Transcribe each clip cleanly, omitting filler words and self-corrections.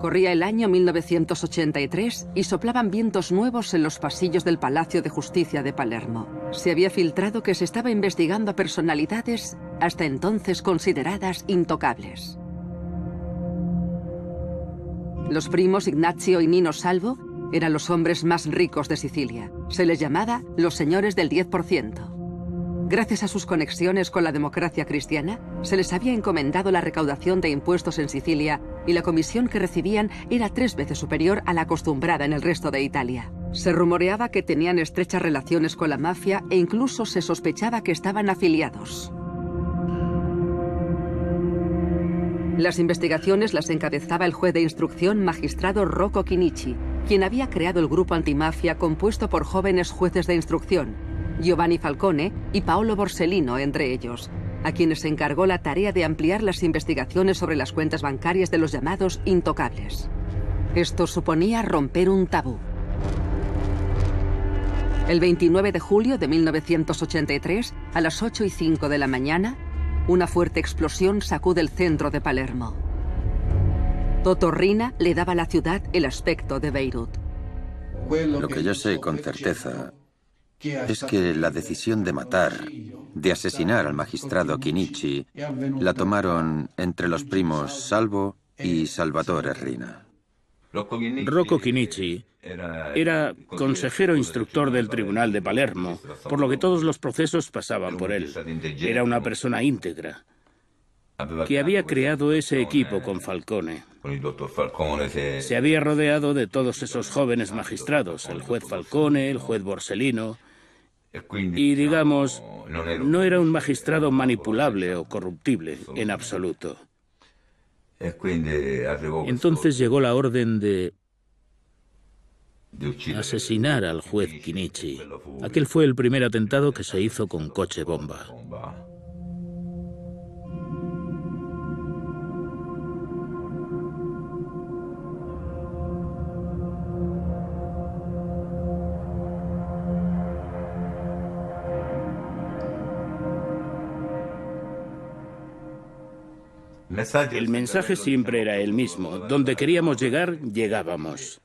Corría el año 1983 y soplaban vientos nuevos en los pasillos del Palacio de Justicia de Palermo. Se había filtrado que se estaba investigando a personalidades hasta entonces consideradas intocables. Los primos Ignazio y Nino Salvo eran los hombres más ricos de Sicilia. Se les llamaba los señores del 10%. Gracias a sus conexiones con la democracia cristiana, se les había encomendado la recaudación de impuestos en Sicilia y la comisión que recibían era 3 veces superior a la acostumbrada en el resto de Italia. Se rumoreaba que tenían estrechas relaciones con la mafia e incluso se sospechaba que estaban afiliados. Las investigaciones las encabezaba el juez de instrucción magistrado Rocco Chinichi, quien había creado el grupo antimafia compuesto por jóvenes jueces de instrucción, Giovanni Falcone y Paolo Borsellino entre ellos, a quienes se encargó la tarea de ampliar las investigaciones sobre las cuentas bancarias de los llamados intocables. Esto suponía romper un tabú. El 29 de julio de 1983, a las 8:05 de la mañana, una fuerte explosión sacude el centro de Palermo. Toto Riina le daba a la ciudad el aspecto de Beirut. Lo que yo sé con certeza es que la decisión de matar, de asesinar al magistrado Chinichi, la tomaron entre los primos Salvo y Salvatore Riina. Rocco Chinichi era consejero instructor del Tribunal de Palermo, por lo que todos los procesos pasaban por él. Era una persona íntegra, que había creado ese equipo con Falcone. Se había rodeado de todos esos jóvenes magistrados, el juez Falcone, el juez Borsellino, y digamos, no era un magistrado manipulable o corruptible en absoluto. Entonces llegó la orden de asesinar al juez Chinichi. Aquel fue el primer atentado que se hizo con coche bomba. El mensaje siempre era el mismo. Donde queríamos llegar, llegábamos.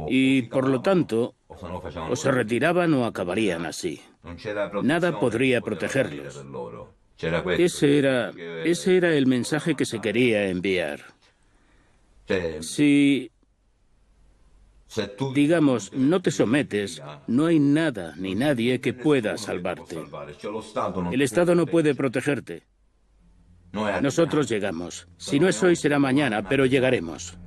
Y, por lo tanto, o se retiraban o acabarían así. Nada podría protegerlos. Ese era el mensaje que se quería enviar. Si, digamos, no te sometes, no hay nada ni nadie que pueda salvarte. El Estado no puede protegerte. Nosotros llegamos. Si no es hoy, será mañana, pero llegaremos.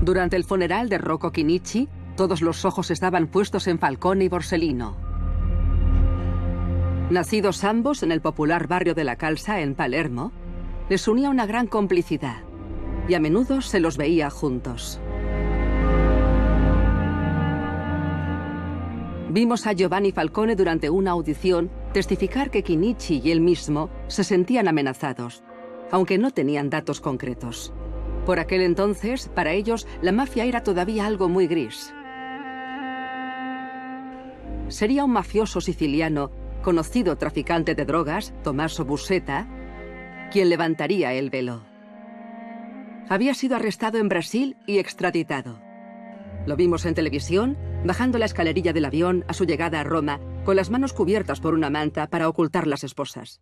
Durante el funeral de Rocco Chinichi, todos los ojos estaban puestos en Falcone y Borsellino. Nacidos ambos en el popular barrio de la Calza, en Palermo, les unía una gran complicidad y a menudo se los veía juntos. Vimos a Giovanni Falcone durante una audición testificar que Chinichi y él mismo se sentían amenazados, aunque no tenían datos concretos. Por aquel entonces, para ellos, la mafia era todavía algo muy gris. Sería un mafioso siciliano, conocido traficante de drogas, Tommaso Buscetta, quien levantaría el velo. Había sido arrestado en Brasil y extraditado. Lo vimos en televisión, bajando la escalerilla del avión a su llegada a Roma, con las manos cubiertas por una manta para ocultar las esposas.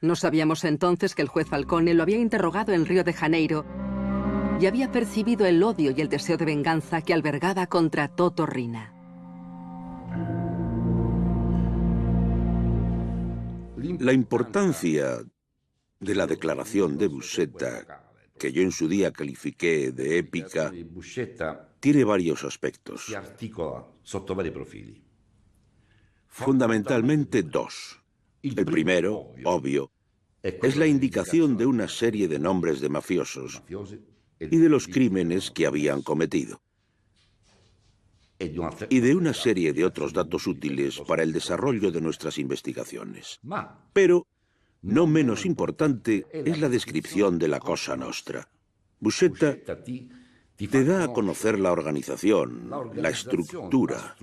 No sabíamos entonces que el juez Falcone lo había interrogado en Río de Janeiro y había percibido el odio y el deseo de venganza que albergaba contra Toto Riina. La importancia de la declaración de Buscetta, que yo en su día califiqué de épica, tiene varios aspectos. Fundamentalmente dos. El primero, obvio, es la indicación de una serie de nombres de mafiosos y de los crímenes que habían cometido, y de una serie de otros datos útiles para el desarrollo de nuestras investigaciones. Pero, no menos importante, es la descripción de la Cosa Nostra. Buscetta te da a conocer la organización, la estructura.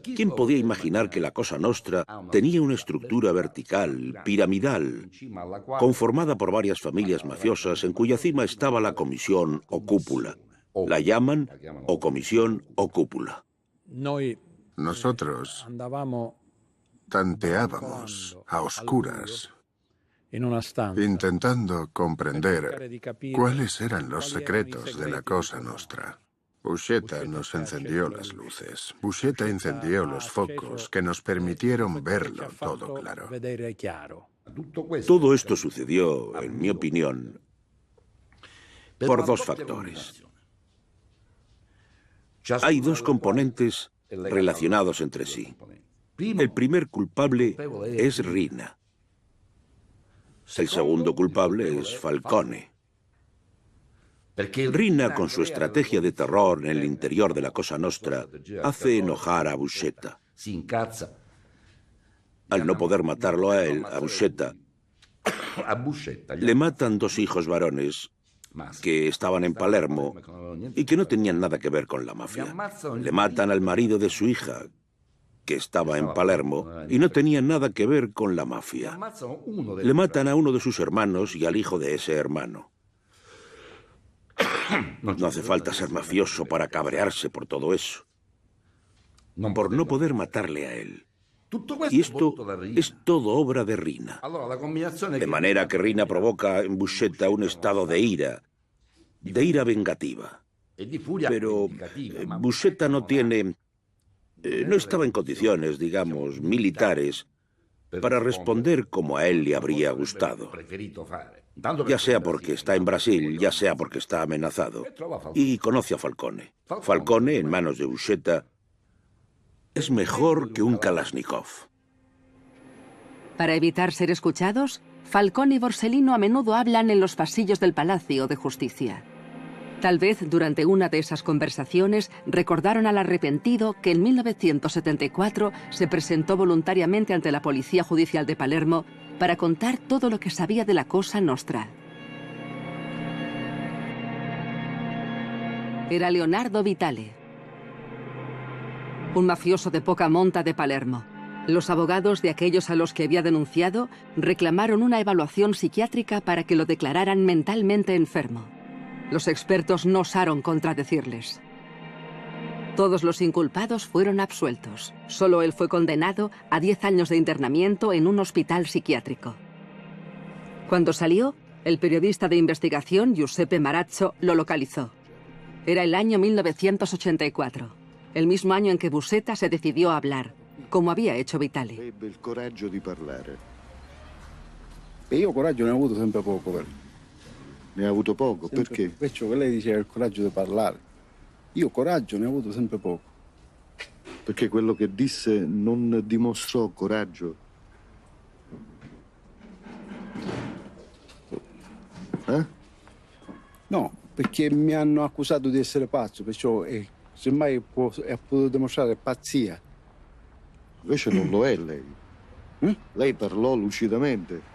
¿Quién podía imaginar que la Cosa Nostra tenía una estructura vertical, piramidal, conformada por varias familias mafiosas en cuya cima estaba la comisión o cúpula? La llaman o comisión o cúpula. Nosotros tanteábamos a oscuras, intentando comprender cuáles eran los secretos de la Cosa Nostra. Buscetta nos encendió las luces. Buscetta encendió los focos que nos permitieron verlo todo claro. Todo esto sucedió, en mi opinión, por dos factores. Hay dos componentes relacionados entre sí. El primer culpable es Riina. El segundo culpable es Falcone. Riina, con su estrategia de terror en el interior de la Cosa Nostra, hace enojar a Buscetta. Al no poder matarlo a él, a Buscetta, le matan dos hijos varones que estaban en Palermo y que no tenían nada que ver con la mafia. Le matan al marido de su hija, que estaba en Palermo, y no tenía nada que ver con la mafia. Le matan a uno de sus hermanos y al hijo de ese hermano. No hace falta ser mafioso para cabrearse por todo eso, por no poder matarle a él. Y esto es todo obra de Riina. De manera que Riina provoca en Buscetta un estado de ira vengativa. Pero Buscetta no estaba en condiciones, digamos, militares, para responder como a él le habría gustado. Ya sea porque está en Brasil, ya sea porque está amenazado. Y conoce a Falcone. Falcone, en manos de Buscetta, es mejor que un Kalashnikov. Para evitar ser escuchados, Falcone y Borsellino a menudo hablan en los pasillos del Palacio de Justicia. Tal vez durante una de esas conversaciones recordaron al arrepentido que en 1974 se presentó voluntariamente ante la Policía Judicial de Palermo para contar todo lo que sabía de la Cosa Nostra. Era Leonardo Vitale, un mafioso de poca monta de Palermo. Los abogados de aquellos a los que había denunciado reclamaron una evaluación psiquiátrica para que lo declararan mentalmente enfermo. Los expertos no osaron contradecirles. Todos los inculpados fueron absueltos. Solo él fue condenado a 10 años de internamiento en un hospital psiquiátrico. Cuando salió, el periodista de investigación Giuseppe Marazzo lo localizó. Era el año 1984. El mismo año en que Buscetta se decidió a hablar, como había hecho Vitale. Ebbe il coraggio di parlare. E io coraggio ne ho avuto sempre poco, però. Ne ha avuto poco, Sempre, perché? Perciò che lei diceva il coraggio di parlare. Io coraggio ne ho avuto sempre poco. Perché quello che disse non dimostrò coraggio. No, perché mi hanno accusato di essere pazzo, perciò semmai è potuto dimostrare pazzia. Invece non lo è lei. Lei parlò lucidamente.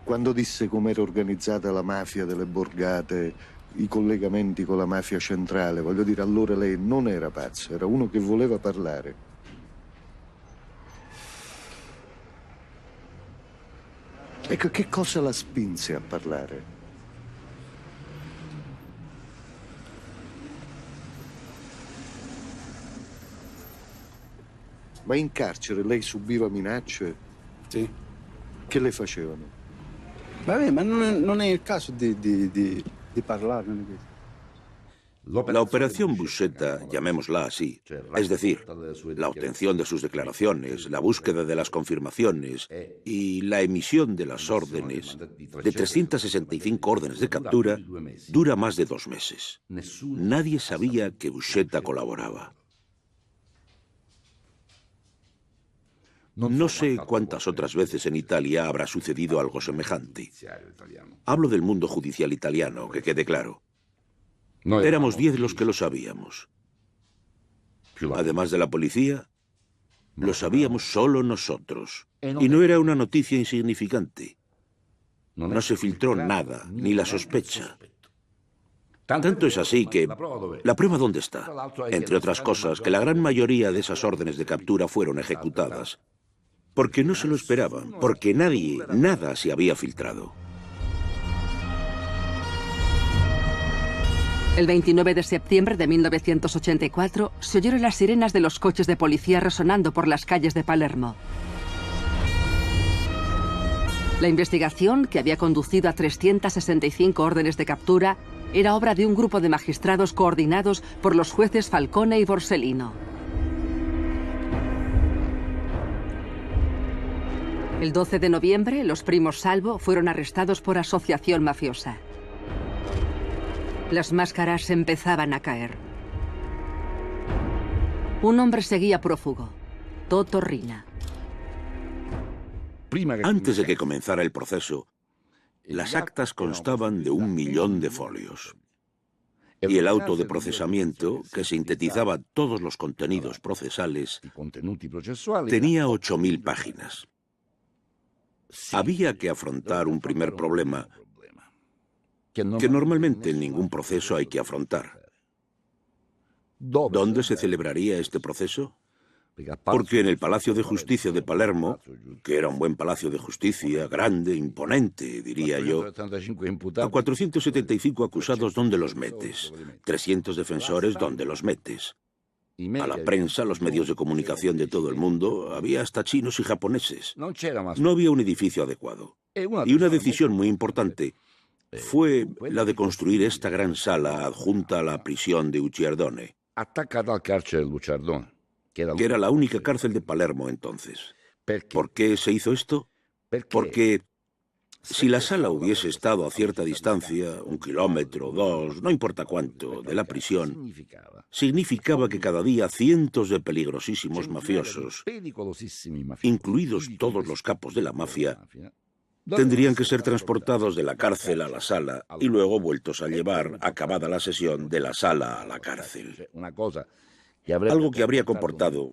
Quando disse com'era organizzata la mafia delle borgate, i collegamenti con la mafia centrale, voglio dire, allora lei non era pazzo, era uno che voleva parlare. Ecco, che cosa la spinse a parlare? Ma in carcere lei subiva minacce? Sì. Che le facevano? Vabbè, ma non è il caso di parlarne. La operación Buscetta, llamémosla así, es decir, la obtención de sus declaraciones, la búsqueda de las confirmaciones y la emisión de las órdenes, de 365 órdenes de captura, dura más de 2 meses. Nadie sabía que Buscetta colaboraba. No sé cuántas otras veces en Italia habrá sucedido algo semejante. Hablo del mundo judicial italiano, que quede claro. Éramos 10 los que lo sabíamos. Además de la policía, lo sabíamos solo nosotros. Y no era una noticia insignificante. No se filtró nada, ni la sospecha. Tanto es así que... ¿La prueba dónde está? Entre otras cosas, que la gran mayoría de esas órdenes de captura fueron ejecutadas. Porque no se lo esperaban, porque nada se había filtrado. El 29 de septiembre de 1984 se oyeron las sirenas de los coches de policía resonando por las calles de Palermo. La investigación, que había conducido a 365 órdenes de captura, era obra de un grupo de magistrados coordinados por los jueces Falcone y Borsellino. El 12 de noviembre, los primos Salvo fueron arrestados por asociación mafiosa. Las máscaras empezaban a caer. Un hombre seguía prófugo, Toto Riina. Antes de que comenzara el proceso, las actas constaban de 1 millón de folios. Y el auto de procesamiento, que sintetizaba todos los contenidos procesales, tenía 8.000 páginas. Había que afrontar un primer problema que normalmente en ningún proceso hay que afrontar. ¿Dónde se celebraría este proceso? Porque en el Palacio de Justicia de Palermo, que era un buen palacio de justicia, grande, imponente, diría yo, a 475 acusados, ¿dónde los metes? 300 defensores, ¿dónde los metes? A la prensa, los medios de comunicación de todo el mundo, había hasta chinos y japoneses. No había un edificio adecuado. Y una decisión muy importante fue la de construir esta gran sala adjunta a la prisión de Ucciardone, que era la única cárcel de Palermo entonces. ¿Por qué se hizo esto? Porque si la sala hubiese estado a cierta distancia, 1 kilómetro, 2, no importa cuánto, de la prisión, significaba que cada día cientos de peligrosísimos mafiosos, incluidos todos los capos de la mafia, tendrían que ser transportados de la cárcel a la sala y luego vueltos a llevar, acabada la sesión, de la sala a la cárcel. Algo que habría comportado,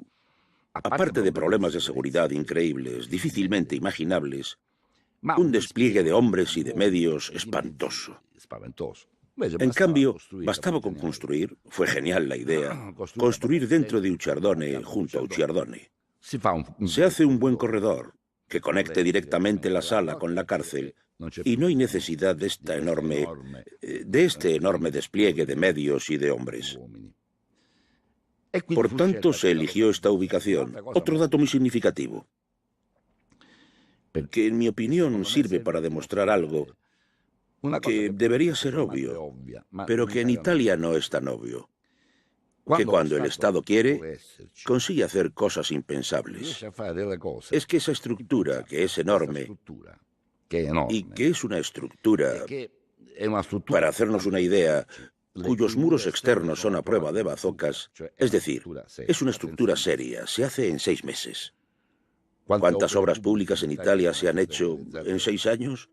aparte de problemas de seguridad increíbles, difícilmente imaginables, un despliegue de hombres y de medios espantoso. En cambio, bastaba con construir, fue genial la idea, construir dentro de Ucciardone, junto a Ucciardone. Se hace un buen corredor que conecte directamente la sala con la cárcel y no hay necesidad de este enorme despliegue de medios y de hombres. Por tanto, se eligió esta ubicación. Otro dato muy significativo, que en mi opinión sirve para demostrar algo que debería ser obvio, pero que en Italia no es tan obvio. Que cuando el Estado quiere, consigue hacer cosas impensables. Es que esa estructura, que es enorme, y que es una estructura, para hacernos una idea, cuyos muros externos son a prueba de bazocas, es decir, es una estructura seria, se hace en 6 meses. ¿Cuántas obras públicas en Italia se han hecho en 6 años?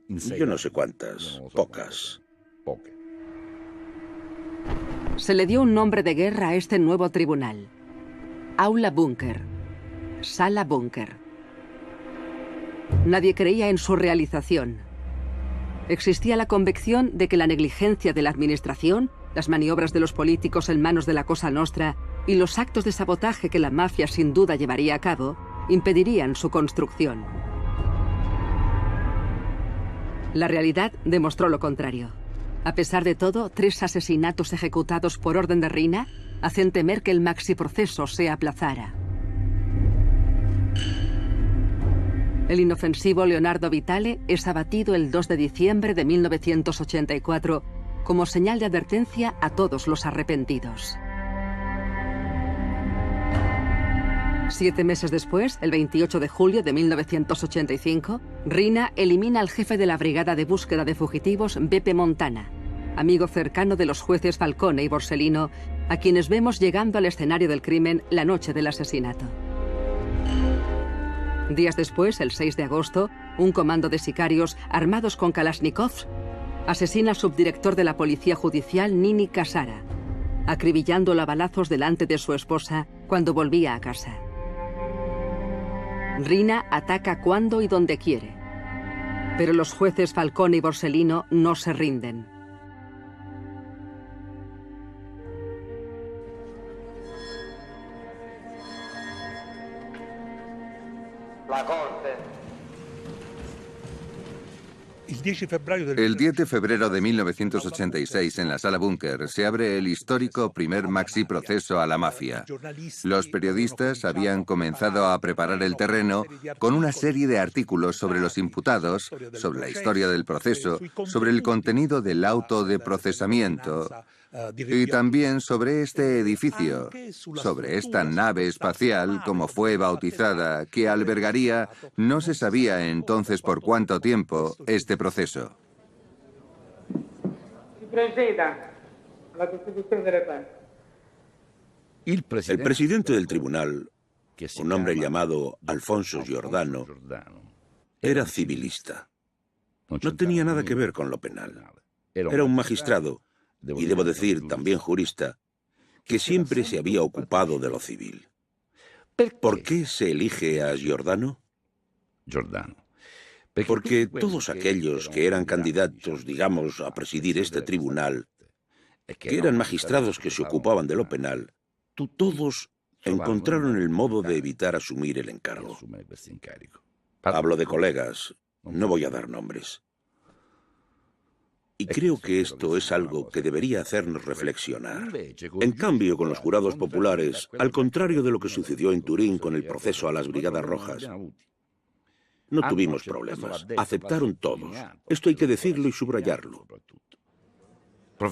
Yo no sé cuántas, pocas. Se le dio un nombre de guerra a este nuevo tribunal: Aula Búnker, Sala Búnker. Nadie creía en su realización. Existía la convicción de que la negligencia de la administración, las maniobras de los políticos en manos de la Cosa Nostra y los actos de sabotaje que la mafia sin duda llevaría a cabo impedirían su construcción. La realidad demostró lo contrario. A pesar de todo, 3 asesinatos ejecutados por orden de Riina hacen temer que el maxiproceso se aplazara. El inofensivo Leonardo Vitale es abatido el 2 de diciembre de 1984 como señal de advertencia a todos los arrepentidos. 7 meses después, el 28 de julio de 1985, Riina elimina al jefe de la Brigada de Búsqueda de Fugitivos, Beppe Montana, amigo cercano de los jueces Falcone y Borsellino, a quienes vemos llegando al escenario del crimen la noche del asesinato. Días después, el 6 de agosto, un comando de sicarios armados con kalashnikovs asesina al subdirector de la Policía Judicial, Nini Casara, acribillándolo a balazos delante de su esposa cuando volvía a casa. Rina ataca cuando y donde quiere, pero los jueces Falcone y Borsellino no se rinden. El 10 de febrero de 1986, en la Sala Búnker, se abre el histórico primer maxi proceso a la mafia. Los periodistas habían comenzado a preparar el terreno con una serie de artículos sobre los imputados, sobre la historia del proceso, sobre el contenido del auto de procesamiento y también sobre este edificio, sobre esta nave espacial, como fue bautizada, que albergaría, no se sabía entonces por cuánto tiempo, este proceso. El presidente del tribunal, un hombre llamado Alfonso Giordano, era civilista. No tenía nada que ver con lo penal. Era un magistrado, y debo decir también jurista, que siempre se había ocupado de lo civil. ¿Por qué se elige a Giordano? Porque todos aquellos que eran candidatos, digamos, a presidir este tribunal, que eran magistrados que se ocupaban de lo penal, todos encontraron el modo de evitar asumir el encargo. Hablo de colegas, no voy a dar nombres. Y creo que esto es algo que debería hacernos reflexionar. En cambio, con los jurados populares, al contrario de lo que sucedió en Turín con el proceso a las Brigadas Rojas, no tuvimos problemas. Aceptaron todos. Esto hay que decirlo y subrayarlo.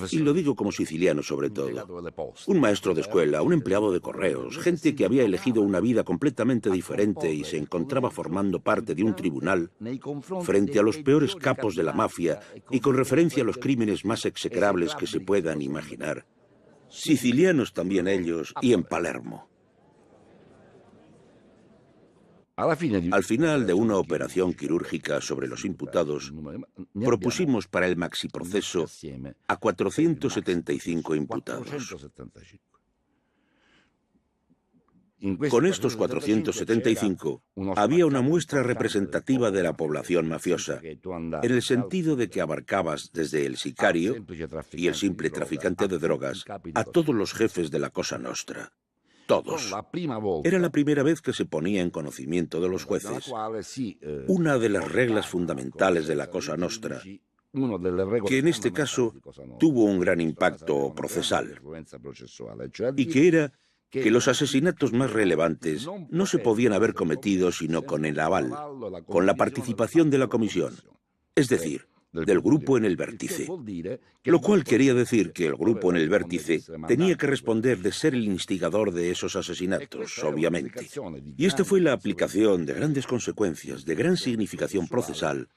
Y lo digo como siciliano sobre todo. Un maestro de escuela, un empleado de correos, gente que había elegido una vida completamente diferente y se encontraba formando parte de un tribunal frente a los peores capos de la mafia y con referencia a los crímenes más execrables que se puedan imaginar. Sicilianos también ellos, y en Palermo. Al final de una operación quirúrgica sobre los imputados, propusimos para el maxiproceso a 475 imputados. Con estos 475 había una muestra representativa de la población mafiosa, en el sentido de que abarcabas desde el sicario y el simple traficante de drogas a todos los jefes de la Cosa Nostra. Todos. Era la primera vez que se ponía en conocimiento de los jueces una de las reglas fundamentales de la Cosa Nostra, que en este caso tuvo un gran impacto procesal, y que era que los asesinatos más relevantes no se podían haber cometido sino con el aval, con la participación de la comisión, es decir, del grupo en el vértice, lo cual quería decir que el grupo en el vértice tenía que responder de ser el instigador de esos asesinatos, obviamente. Y esta fue la aplicación de grandes consecuencias, de gran significación procesal,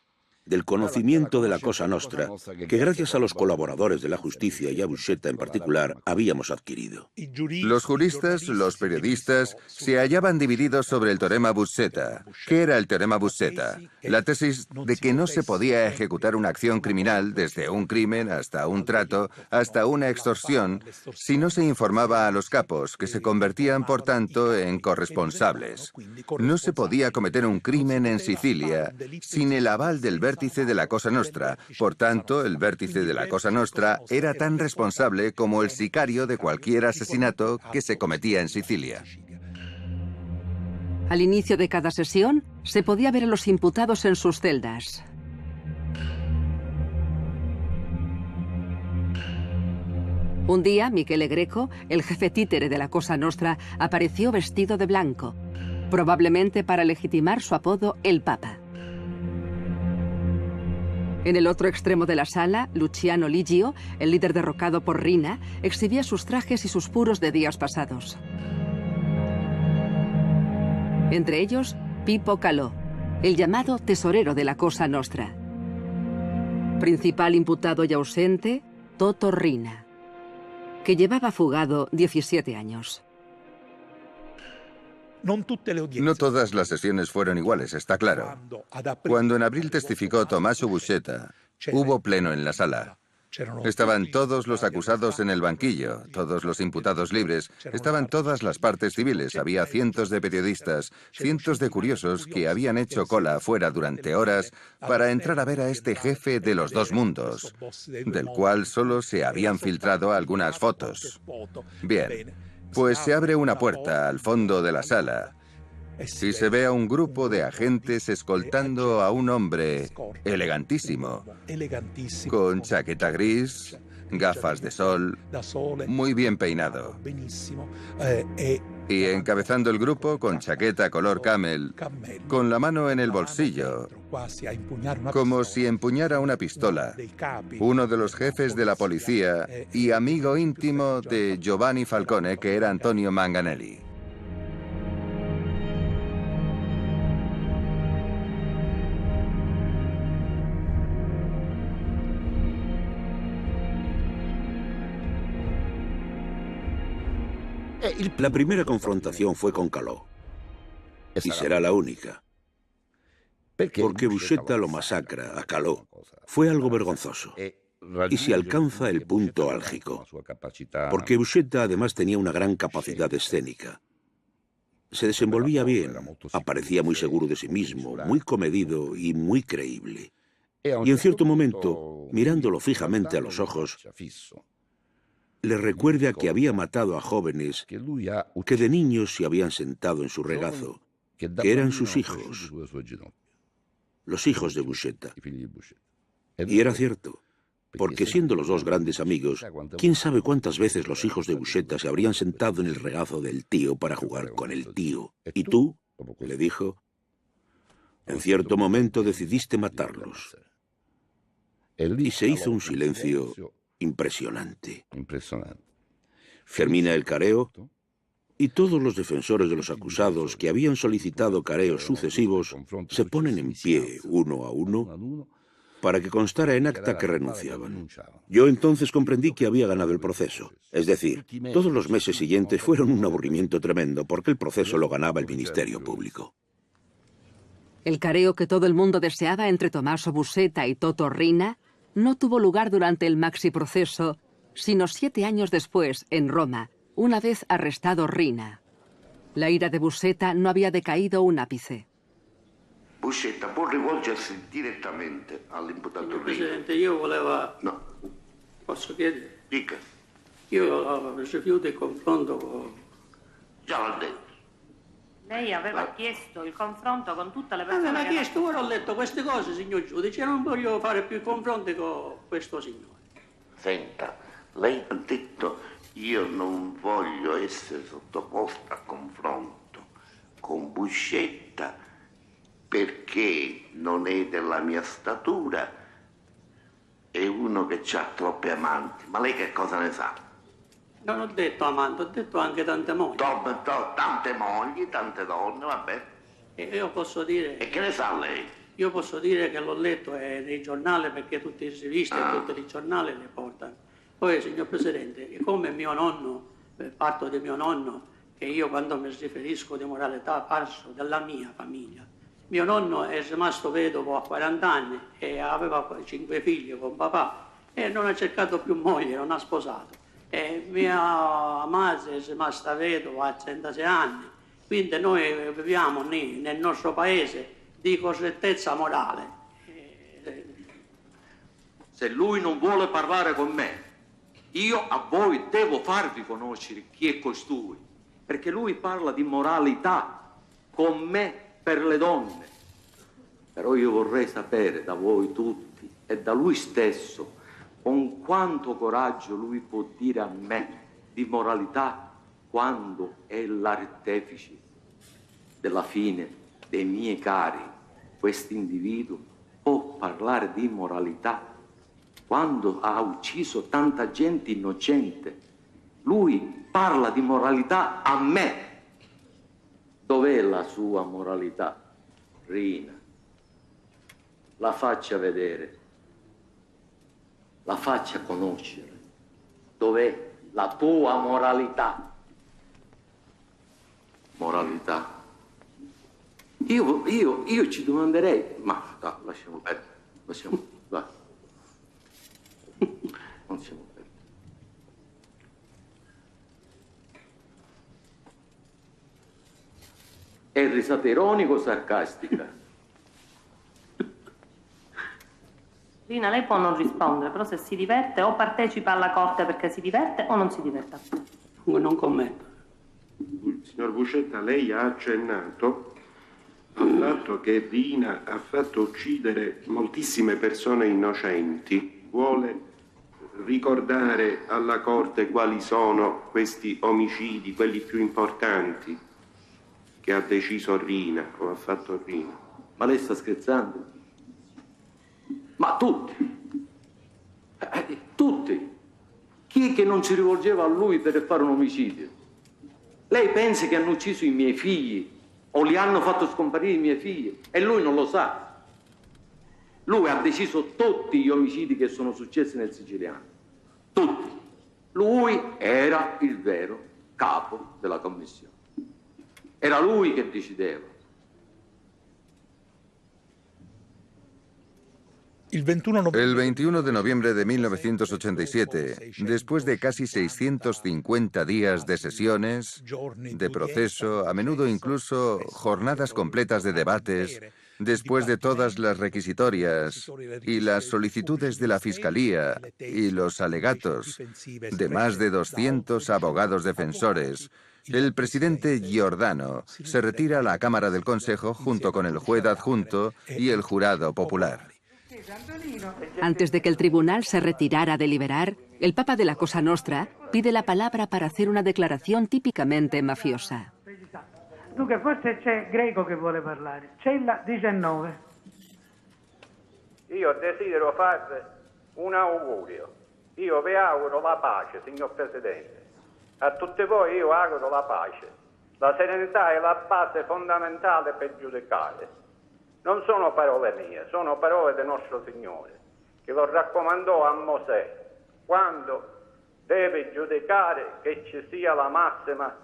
del conocimiento de la Cosa Nostra, que gracias a los colaboradores de la justicia y a Buscetta en particular, habíamos adquirido. Los juristas, los periodistas, se hallaban divididos sobre el teorema Buscetta. ¿Qué era el teorema Buscetta? La tesis de que no se podía ejecutar una acción criminal, desde un crimen hasta un trato, hasta una extorsión, si no se informaba a los capos, que se convertían, por tanto, en corresponsables. No se podía cometer un crimen en Sicilia sin el aval del vértice de la Cosa Nostra. Por tanto, el vértice de la Cosa Nostra era tan responsable como el sicario de cualquier asesinato que se cometía en Sicilia. Al inicio de cada sesión, se podía ver a los imputados en sus celdas. Un día, Michele Greco, el jefe títere de la Cosa Nostra, apareció vestido de blanco, probablemente para legitimar su apodo El Papa. En el otro extremo de la sala, Luciano Ligio, el líder derrocado por Rina, exhibía sus trajes y sus puros de días pasados. Entre ellos, Pippo Calò, el llamado tesorero de la Cosa Nostra. Principal imputado y ausente, Toto Rina, que llevaba fugado 17 años. No todas las sesiones fueron iguales, está claro. Cuando en abril testificó Tommaso Buscetta, hubo pleno en la sala. Estaban todos los acusados en el banquillo, todos los imputados libres, estaban todas las partes civiles, había cientos de periodistas, cientos de curiosos que habían hecho cola afuera durante horas para entrar a ver a este jefe de los dos mundos, del cual solo se habían filtrado algunas fotos. Bien, pues se abre una puerta al fondo de la sala y se ve a un grupo de agentes escoltando a un hombre elegantísimo, con chaqueta gris, gafas de sol, muy bien peinado. Y encabezando el grupo con chaqueta color camel, con la mano en el bolsillo, como si empuñara una pistola, uno de los jefes de la policía y amigo íntimo de Giovanni Falcone, que era Antonio Manganelli. La primera confrontación fue con Calò. Y será la única. Porque Buscetta lo masacra a Calò. Fue algo vergonzoso. Y se alcanza el punto álgico. Porque Buscetta además tenía una gran capacidad escénica. Se desenvolvía bien, aparecía muy seguro de sí mismo, muy comedido y muy creíble. Y en cierto momento, mirándolo fijamente a los ojos, le recuerda que había matado a jóvenes que de niños se habían sentado en su regazo, que eran sus hijos, los hijos de Buscetta. Y era cierto, porque siendo los dos grandes amigos, quién sabe cuántas veces los hijos de Buscetta se habrían sentado en el regazo del tío para jugar con el tío. Y tú, le dijo, en cierto momento decidiste matarlos. Y se hizo un silencio impresionante. Termina el careo y todos los defensores de los acusados que habían solicitado careos sucesivos se ponen en pie uno a uno para que constara en acta que renunciaban. Yo entonces comprendí que había ganado el proceso. Es decir, todos los meses siguientes fueron un aburrimiento tremendo porque el proceso lo ganaba el Ministerio Público. El careo que todo el mundo deseaba entre Tommaso Buscetta y Toto Riina no tuvo lugar durante el maxiproceso, sino 7 años después, en Roma, una vez arrestado Riina. La ira de Buscetta no había decaído un ápice. Buscetta può rivolgersi direttamente all'imputato Riina. Presidente, io volevo... No. Posso chiedere? Dica. Io rifiuto il confronto con... Già l'ho detto. Lei aveva chiesto il confronto con tutte le persone. Aveva chiesto, ora ho letto queste cose, signor giudice, non voglio fare più confronti con questo signore. Senta, lei ha detto io non voglio essere sottoposta a confronto con Buscetta perché non è della mia statura, è uno che ha troppe amanti. Ma lei che cosa ne sa? Non ho detto amante, ho detto anche tante mogli. Tante mogli, tante donne, vabbè. E io posso dire... E che ne sa lei? Io posso dire che l'ho letto nei giornali perché tutte le riviste e tutti i giornali le portano. Poi, signor Presidente, come mio nonno, parto di mio nonno, che io quando mi riferisco di moralità parlo della mia famiglia. Mio nonno è rimasto vedovo a 40 anni e aveva 5 figli con papà e non ha cercato più moglie, non ha sposato. E mia madre è rimasta vedova a 36 anni, quindi noi viviamo nel nostro paese di correttezza morale. Se lui non vuole parlare con me, io a voi devo farvi conoscere chi è costui, perché lui parla di moralità con me per le donne. Però io vorrei sapere da voi tutti e da lui stesso con quanto coraggio lui può dire a me di moralità quando è l'artefice della fine dei miei cari. Questo individuo può parlare di moralità quando ha ucciso tanta gente innocente. Lui parla di moralità a me. Dov'è la sua moralità, Riina? La faccia vedere. La faccia conoscere. Dov'è la tua moralità? moralità. Io ci domanderei, ma dai, lasciamo perdere, dai. Lasciamo perdere. È risata ironica o sarcastica? Rina, lei può non rispondere, però se si diverte o partecipa alla corte perché si diverte o non si diverte. Non commento. Signor Buscetta, lei ha accennato al fatto che Rina ha fatto uccidere moltissime persone innocenti. Vuole ricordare alla Corte quali sono questi omicidi, quelli più importanti che ha deciso Rina o ha fatto Rina? Ma lei sta scherzando? Ma tutti. Tutti. Chi è che non si rivolgeva a lui per fare un omicidio? Lei pensa che hanno ucciso i miei figli o li hanno fatto scomparire i miei figli e lui non lo sa. Lui ha deciso tutti gli omicidi che sono successi nel Siciliano. Tutti. Lui era il vero capo della commissione. Era lui che decideva. El 21 de noviembre de 1987, después de casi 650 días de sesiones, de proceso, a menudo incluso jornadas completas de debates, después de todas las requisitorias y las solicitudes de la Fiscalía y los alegatos de más de 200 abogados defensores, el presidente Giordano se retira a la Cámara del Consejo junto con el juez adjunto y el jurado popular. Antes de que el tribunal se retirara a deliberar, el Papa de la Cosa Nostra pide la palabra para hacer una declaración típicamente mafiosa. Dunque, forse c'è Greco che vuole parlare. Cella 19. Io desidero fare un augurio. Io vi auguro la pace, signor Presidente. A tutti voi io auguro la pace. La serenità è la base fondamentale per giudicare. Non sono parole mie, sono parole del nostro Signore, che lo raccomandò a Mosè, quando deve giudicare che ci sia la massima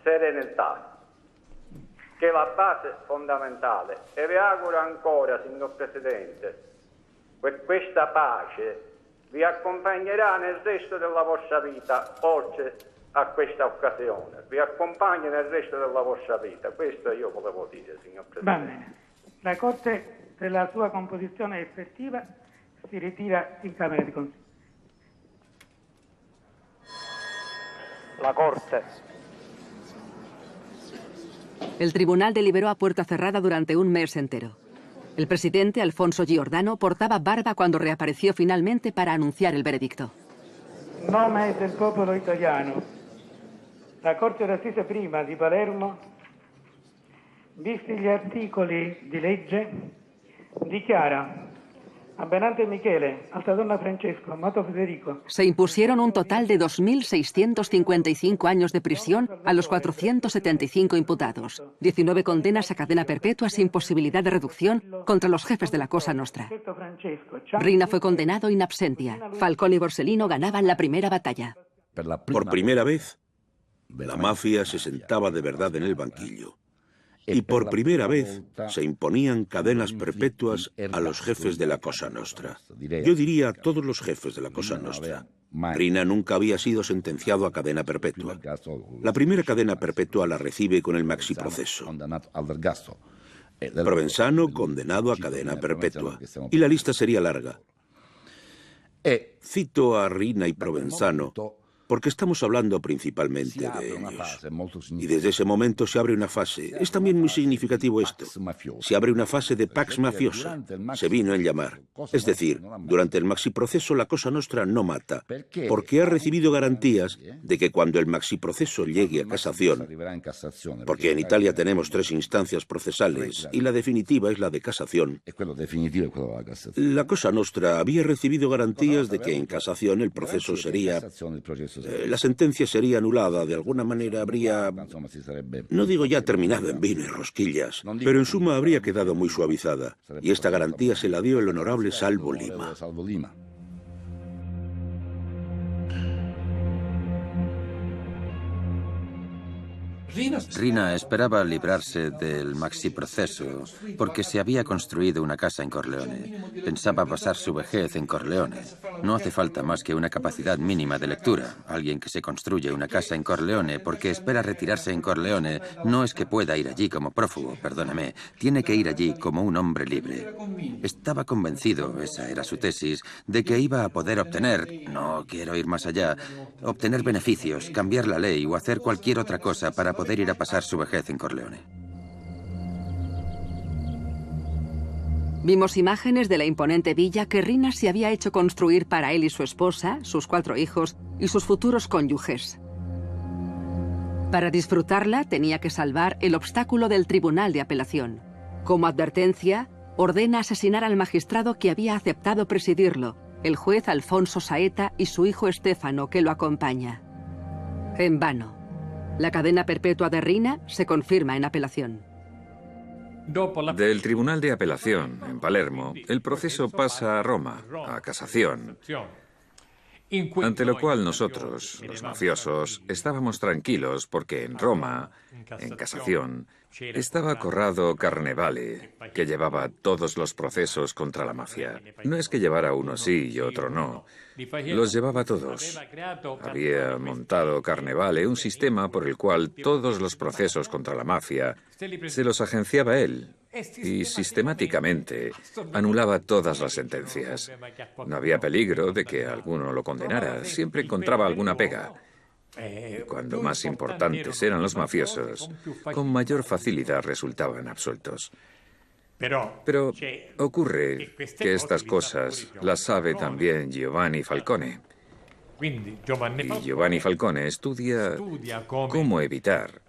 serenità, che è la base fondamentale. E vi auguro ancora, signor Presidente, che questa pace vi accompagnerà nel resto della vostra vita, oltre a questa occasione. Vi accompagna nel resto della vostra vita. Questo io volevo dire, signor Presidente. Va bene. La Corte, per la sua composizione effettiva, si ritira in Camera di Consiglio. La Corte. El tribunal deliberó a puerta cerrada durante un mes entero. El presidente Alfonso Giordano portaba barba cuando reapareció finalmente para anunciar el veredicto. In nome del popolo italiano, la Corte d'Assise Prima di Palermo, visti gli articoli di legge, dichiara a Benante Michele, Altadonna Francesco, Amato Federico. Se impusieron un total de 2.655 años de prisión a los 475 imputados, 19 condenas a cadena perpetua sin posibilidad de reducción contra los jefes de la Cosa Nostra. Rina fue condenado in absentia. Falcone y Borsellino ganaban la primera batalla. Por primera vez, la mafia se sentaba de verdad en el banquillo. Y por primera vez se imponían cadenas perpetuas a los jefes de la Cosa Nostra. Yo diría a todos los jefes de la Cosa Nostra. Rina nunca había sido sentenciado a cadena perpetua. La primera cadena perpetua la recibe con el maxiproceso. Provenzano condenado a cadena perpetua. Y la lista sería larga. Cito a Rina y Provenzano porque estamos hablando principalmente de ellos. Y desde ese momento se abre una fase. Es también muy significativo esto. Se abre una fase de pax mafiosa. Se vino en llamar. Es decir, durante el maxiproceso la Cosa Nostra no mata, porque ha recibido garantías de que cuando el maxiproceso llegue a casación, porque en Italia tenemos 3 instancias procesales y la definitiva es la de casación, la Cosa Nostra había recibido garantías de que en casación el proceso sería... la sentencia sería anulada, de alguna manera habría, no digo ya terminado en vino y rosquillas, pero en suma habría quedado muy suavizada. Y esta garantía se la dio el honorable Salvo Lima. Rina esperaba librarse del maxiproceso porque se había construido una casa en Corleone. Pensaba pasar su vejez en Corleone. No hace falta más que una capacidad mínima de lectura. Alguien que se construye una casa en Corleone porque espera retirarse en Corleone no es que pueda ir allí como prófugo, perdóname. Tiene que ir allí como un hombre libre. Estaba convencido, esa era su tesis, de que iba a poder obtener, no quiero ir más allá, obtener beneficios, cambiar la ley o hacer cualquier otra cosa para poder ir a pasar su vejez en Corleone. Vimos imágenes de la imponente villa que Rina se había hecho construir para él y su esposa, sus 4 hijos y sus futuros cónyuges. Para disfrutarla tenía que salvar el obstáculo del Tribunal de Apelación. Como advertencia, ordena asesinar al magistrado que había aceptado presidirlo, el juez Alfonso Saeta y su hijo Estefano, que lo acompaña. En vano. La cadena perpetua de Rina se confirma en apelación. Del Tribunal de Apelación, en Palermo, el proceso pasa a Roma, a casación, ante lo cual nosotros, los mafiosos, estábamos tranquilos porque en Roma, en casación, estaba Corrado Carnevale, que llevaba todos los procesos contra la mafia. No es que llevara uno sí y otro no, los llevaba todos. Había montado Carnevale un sistema por el cual todos los procesos contra la mafia se los agenciaba él y sistemáticamente anulaba todas las sentencias. No había peligro de que alguno lo condenara, siempre encontraba alguna pega. Y cuando más importantes eran los mafiosos, con mayor facilidad resultaban absueltos. Pero ocurre que estas cosas las sabe también Giovanni Falcone. Y Giovanni Falcone estudia cómo evitar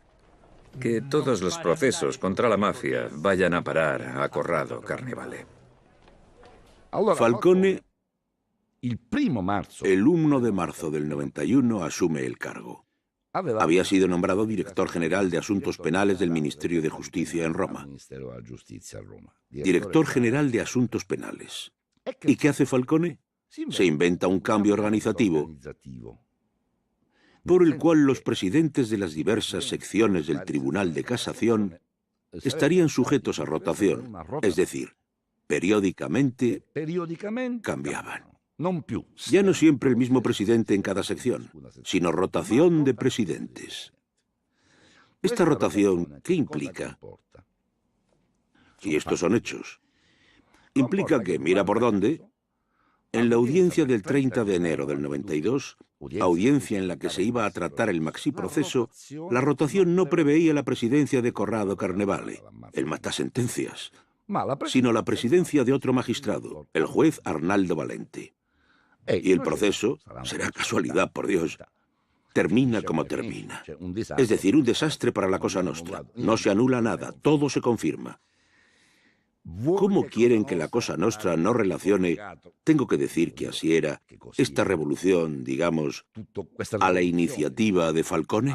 que todos los procesos contra la mafia vayan a parar a Corrado Carnevale. Falcone, el 1 de marzo del 91, asume el cargo. Había sido nombrado director general de Asuntos Penales del Ministerio de Justicia en Roma. Director general de Asuntos Penales. ¿Y qué hace Falcone? Se inventa un cambio organizativo por el cual los presidentes de las diversas secciones del Tribunal de Casación estarían sujetos a rotación, es decir, periódicamente cambiaban. Ya no siempre el mismo presidente en cada sección, sino rotación de presidentes. ¿Esta rotación qué implica? Y estos son hechos. Implica que, mira por dónde, en la audiencia del 30 de enero del 92, audiencia en la que se iba a tratar el maxiproceso, la rotación no preveía la presidencia de Corrado Carnevale, el matasentencias, sino la presidencia de otro magistrado, el juez Arnaldo Valente. Y el proceso, será casualidad, por Dios, termina como termina. Es decir, un desastre para la Cosa Nostra. No se anula nada, todo se confirma. ¿Cómo quieren que la Cosa Nostra no relacione, tengo que decir que así era, esta revolución, digamos, a la iniciativa de Falcone?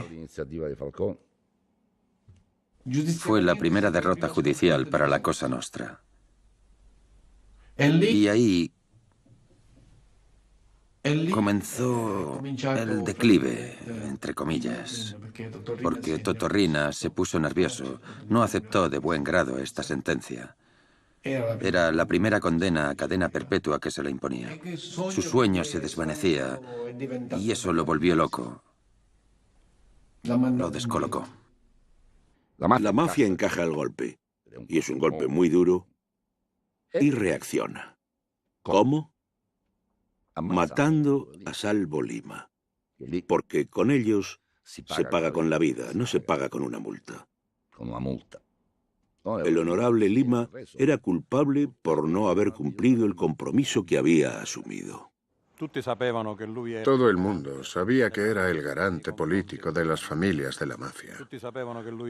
Fue la primera derrota judicial para la Cosa Nostra. Y ahí comenzó el declive, entre comillas, porque Totorrina se puso nervioso, no aceptó de buen grado esta sentencia. Era la primera condena a cadena perpetua que se le imponía. Su sueño se desvanecía y eso lo volvió loco. Lo descolocó. La mafia encaja el golpe, y es un golpe muy duro, y reacciona. ¿Cómo? Matando a Salvo Lima, porque con ellos se paga con la vida, no se paga con una multa. El honorable Lima era culpable por no haber cumplido el compromiso que había asumido. Todo el mundo sabía que era el garante político de las familias de la mafia.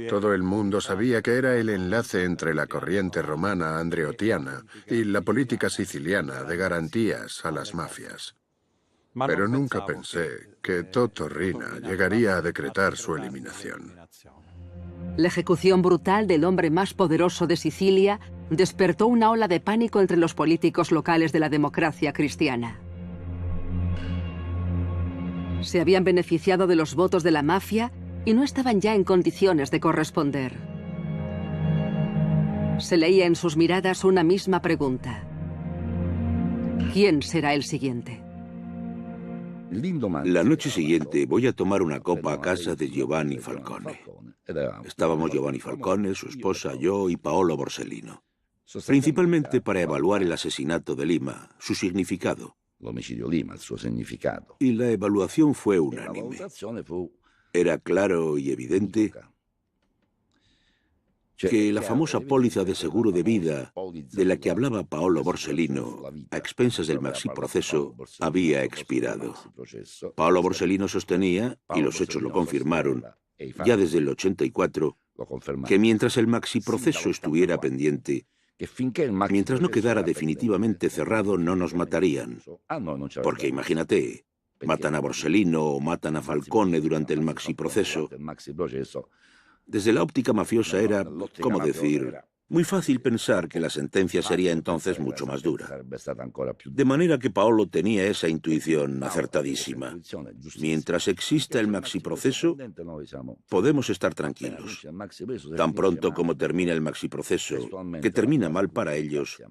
Todo el mundo sabía que era el enlace entre la corriente romana andreottiana y la política siciliana de garantías a las mafias. Pero nunca pensé que Totorrina llegaría a decretar su eliminación. La ejecución brutal del hombre más poderoso de Sicilia despertó una ola de pánico entre los políticos locales de la democracia cristiana. Se habían beneficiado de los votos de la mafia y no estaban ya en condiciones de corresponder. Se leía en sus miradas una misma pregunta. ¿Quién será el siguiente? La noche siguiente voy a tomar una copa a casa de Giovanni Falcone. Estábamos Giovanni Falcone, su esposa, yo y Paolo Borsellino. Principalmente para evaluar el asesinato de Lima, su significado. Y la evaluación fue unánime. Era claro y evidente que la famosa póliza de seguro de vida de la que hablaba Paolo Borsellino a expensas del maxiproceso había expirado. Paolo Borsellino sostenía, y los hechos lo confirmaron, ya desde el 84, que mientras el maxiproceso estuviera pendiente, mientras no quedara definitivamente cerrado, no nos matarían. Porque imagínate, matan a Borsellino o matan a Falcone durante el maxiproceso. Desde la óptica mafiosa era, ¿cómo decir?, muy fácil pensar que la sentencia sería entonces mucho más dura. De manera que Paolo tenía esa intuición acertadísima. Mientras exista el maxiproceso, podemos estar tranquilos. Tan pronto como termina el maxiproceso, que termina mal para ellos,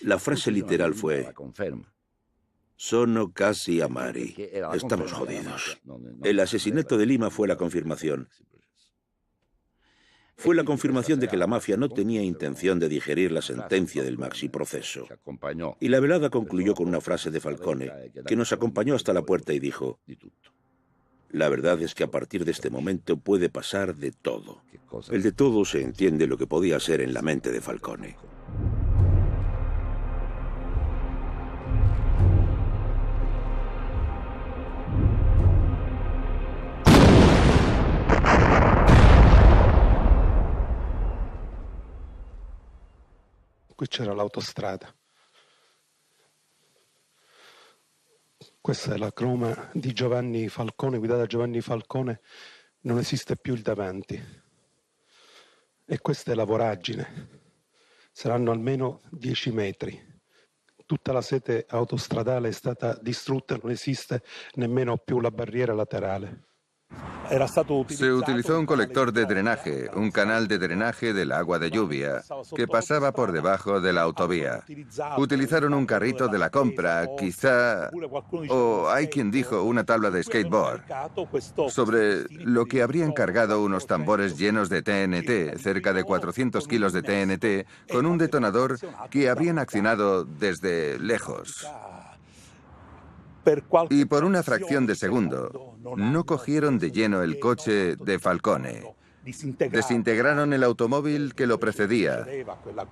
la frase literal fue: sono casi amari. Estamos jodidos. El asesinato de Lima fue la confirmación. Fue la confirmación de que la mafia no tenía intención de digerir la sentencia del maxiproceso. Y la velada concluyó con una frase de Falcone, que nos acompañó hasta la puerta y dijo: la verdad es que a partir de este momento puede pasar de todo. El de todo se entiende lo que podía ser en la mente de Falcone. Qui c'era l'autostrada. Questa è la croma di Giovanni Falcone, guidata da Giovanni Falcone. Non esiste più il davanti. E questa è la voragine. Saranno almeno 10 metri. Tutta la sete autostradale è stata distrutta, non esiste nemmeno più la barriera laterale. Se utilizó un colector de drenaje, un canal de drenaje del agua de lluvia, que pasaba por debajo de la autovía. Utilizaron un carrito de la compra, quizá, o hay quien dijo una tabla de skateboard, sobre lo que habrían cargado unos tambores llenos de TNT, cerca de 400 kilos de TNT, con un detonador que habrían accionado desde lejos. Y por una fracción de segundo, no cogieron de lleno el coche de Falcone. Desintegraron el automóvil que lo precedía,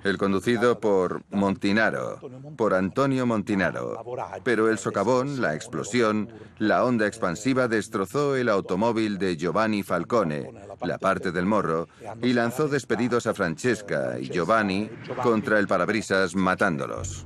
el conducido por Montinaro, por Antonio Montinaro. Pero el socavón, la explosión, la onda expansiva destrozó el automóvil de Giovanni Falcone, la parte del morro, y lanzó despedidos a Francesca y Giovanni contra el parabrisas, matándolos.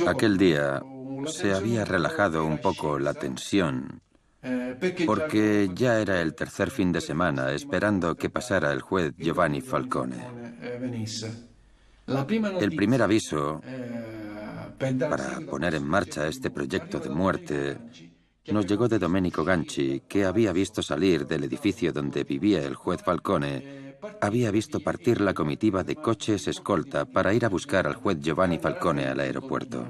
Aquel día se había relajado un poco la tensión, porque ya era el tercer fin de semana esperando que pasara el juez Giovanni Falcone. El primer aviso para poner en marcha este proyecto de muerte nos llegó de Domenico Ganci, que había visto salir del edificio donde vivía el juez Falcone. Había visto partir la comitiva de coches escolta para ir a buscar al juez Giovanni Falcone al aeropuerto.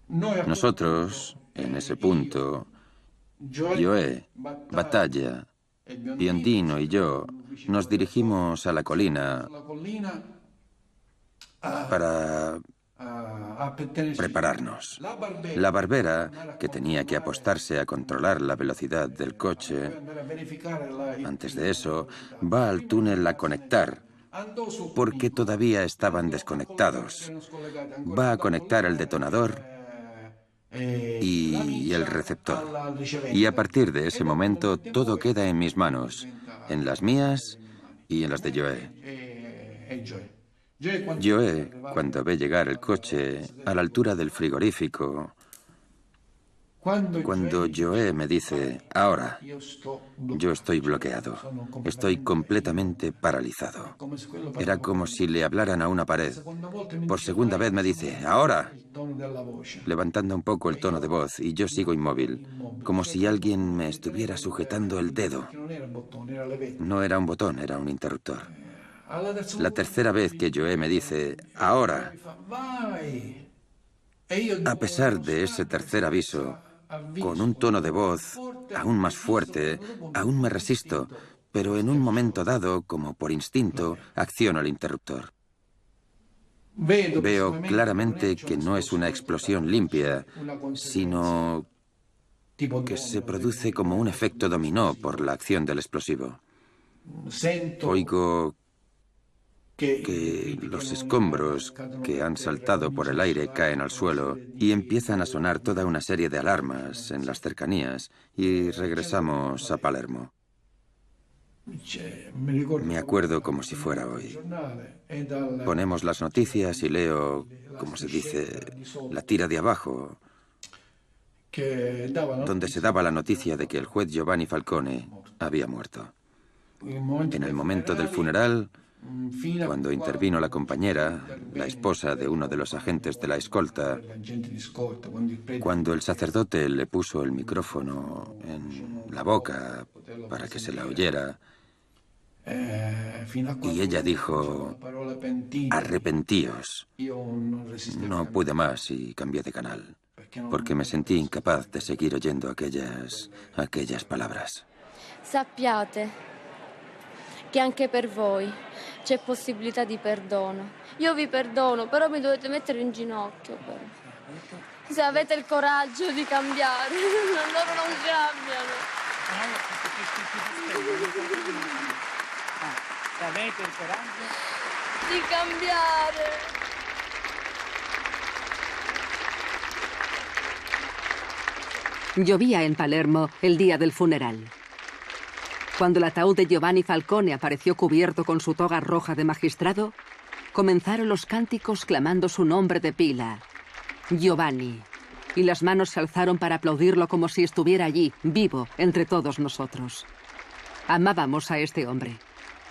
Nosotros, en ese punto, Joe, Battaglia, Biondino y yo, nos dirigimos a la colina para prepararnos. La barbera, que tenía que apostarse a controlar la velocidad del coche, antes de eso, va al túnel a conectar, porque todavía estaban desconectados. Va a conectar el detonador y el receptor. Y a partir de ese momento, todo queda en mis manos, en las mías y en las de Joe. Joe, cuando ve llegar el coche a la altura del frigorífico, cuando Joe me dice, ahora, yo estoy bloqueado, estoy completamente paralizado. Era como si le hablaran a una pared. Por segunda vez me dice, ahora, levantando un poco el tono de voz, y yo sigo inmóvil, como si alguien me estuviera sujetando el dedo. No era un botón, era un interruptor. La tercera vez que Joe me dice, ahora, a pesar de ese tercer aviso, con un tono de voz aún más fuerte, aún me resisto, pero en un momento dado, como por instinto, acciono el interruptor. Veo claramente que no es una explosión limpia, sino que se produce como un efecto dominó por la acción del explosivo. Oigo que los escombros que han saltado por el aire caen al suelo y empiezan a sonar toda una serie de alarmas en las cercanías y regresamos a Palermo. Me acuerdo como si fuera hoy. Ponemos las noticias y leo, como se dice, la tira de abajo, donde se daba la noticia de que el juez Giovanni Falcone había muerto. En el momento del funeral, cuando intervino la compañera, la esposa de uno de los agentes de la escolta, cuando el sacerdote le puso el micrófono en la boca para que se la oyera, y ella dijo, arrepentíos. No pude más y cambié de canal, porque me sentí incapaz de seguir oyendo aquellas palabras. Sappiate che anche per voi c'è possibilità di perdono. Io vi perdono, però mi dovete mettere in ginocchio. Però. Se avete il coraggio di cambiare, loro non cambiano. Se avete il coraggio di cambiare. Llovía en Palermo el día del funeral. Cuando el ataúd de Giovanni Falcone apareció cubierto con su toga roja de magistrado, comenzaron los cánticos clamando su nombre de pila, Giovanni, y las manos se alzaron para aplaudirlo como si estuviera allí, vivo, entre todos nosotros. Amábamos a este hombre.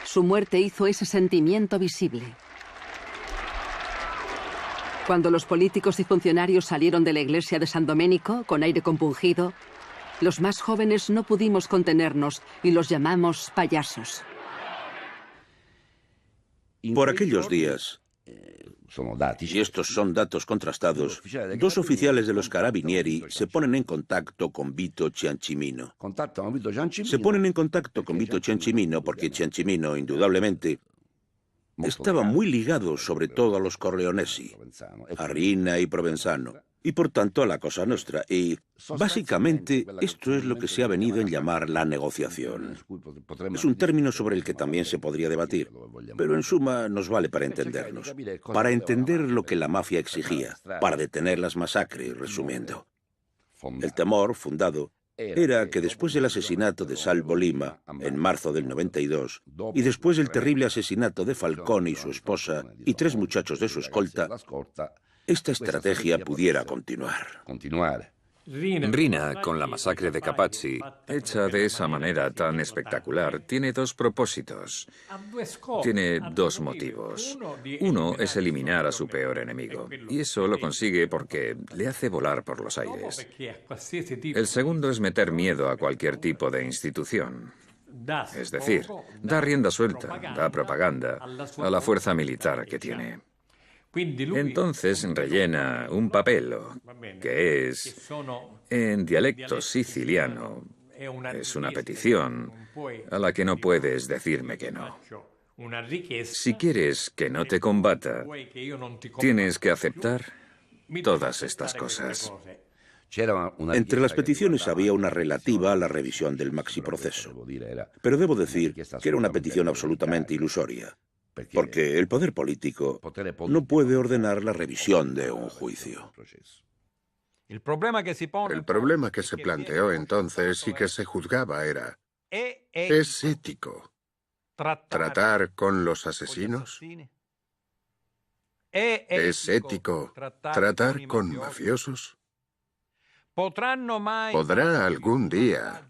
Su muerte hizo ese sentimiento visible. Cuando los políticos y funcionarios salieron de la iglesia de San Domenico con aire compungido, los más jóvenes no pudimos contenernos y los llamamos payasos. Por aquellos días, y estos son datos contrastados, dos oficiales de los Carabinieri se ponen en contacto con Vito Ciancimino. Se ponen en contacto con Vito Ciancimino porque Ciancimino, indudablemente, estaba muy ligado sobre todo a los Corleonesi, a Riina y Provenzano, y por tanto a la Cosa Nostra. Y básicamente esto es lo que se ha venido en llamar la negociación. Es un término sobre el que también se podría debatir, pero en suma nos vale para entendernos, para entender lo que la mafia exigía, para detener las masacres, resumiendo. El temor fundado era que después del asesinato de Salvo Lima en marzo del 92 y después del terrible asesinato de Falcone y su esposa y 3 muchachos de su escolta, esta estrategia pudiera continuar. Riina, con la masacre de Capaci, hecha de esa manera tan espectacular, tiene 2 propósitos. Tiene 2 motivos. Uno es eliminar a su peor enemigo, y eso lo consigue porque le hace volar por los aires. El segundo es meter miedo a cualquier tipo de institución. Es decir, da rienda suelta, da propaganda a la fuerza militar que tiene. Entonces rellena un papello, que es, en dialecto siciliano, es una petición a la que no puedes decirme que no. Si quieres que no te combata, tienes que aceptar todas estas cosas. Entre las peticiones había una relativa a la revisión del maxiproceso, pero debo decir que era una petición absolutamente ilusoria. Porque el poder político no puede ordenar la revisión de un juicio. El problema que se planteó entonces y que se juzgaba era, ¿es ético tratar con los asesinos? ¿Es ético tratar con mafiosos? ¿Podrá algún día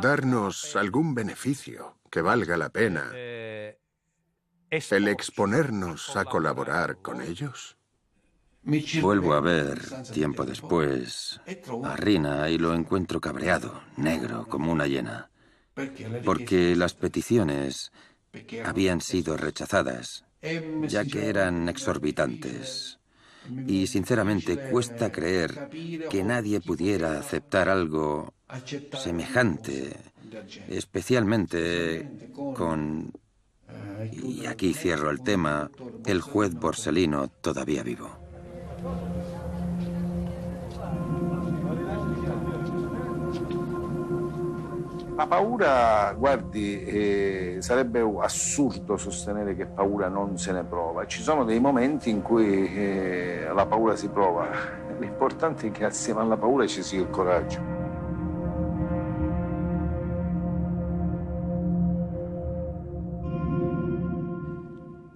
darnos algún beneficio que valga la pena el exponernos a colaborar con ellos? Vuelvo a ver, tiempo después, a Rina y lo encuentro cabreado, negro, como una hiena, porque las peticiones habían sido rechazadas, ya que eran exorbitantes. Y sinceramente cuesta creer que nadie pudiera aceptar algo semejante, especialmente con, y aquí cierro el tema, el juez Borsellino todavía vivo. La paura, guardi, sarebbe assurdo sostenere che paura non se ne prova. Ci sono dei momenti in cui la paura si prova. L'importante è che assieme alla paura ci sia il coraggio.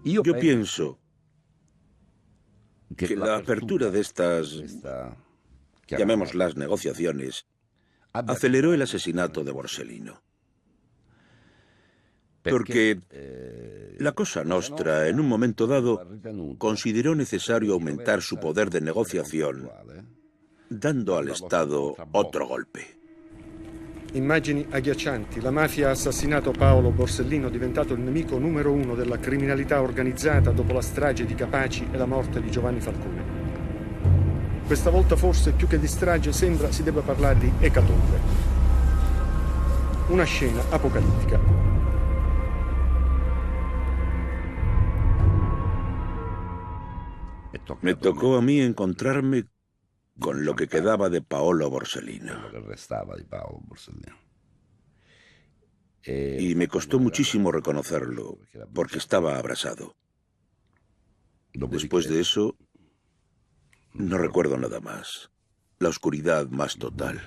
Yo pienso que la apertura de estas, llamémoslas negociaciones, aceleró el asesinato de Borsellino. Porque la Cosa Nostra, en un momento dado, consideró necesario aumentar su poder de negociación, dando al Estado otro golpe. Immagini agghiaccianti. La mafia ha assassinato Paolo Borsellino, diventato il nemico numero 1 della criminalità organizzata dopo la strage di Capaci e la morte di Giovanni Falcone. Questa volta forse più che di strage sembra si debba parlare di ecatombe. Una scena apocalittica. Me tocó a mí encontrarme con lo que quedaba de Paolo Borsellino. Y me costó muchísimo reconocerlo, porque estaba abrasado. Después de eso, no recuerdo nada más. La oscuridad más total.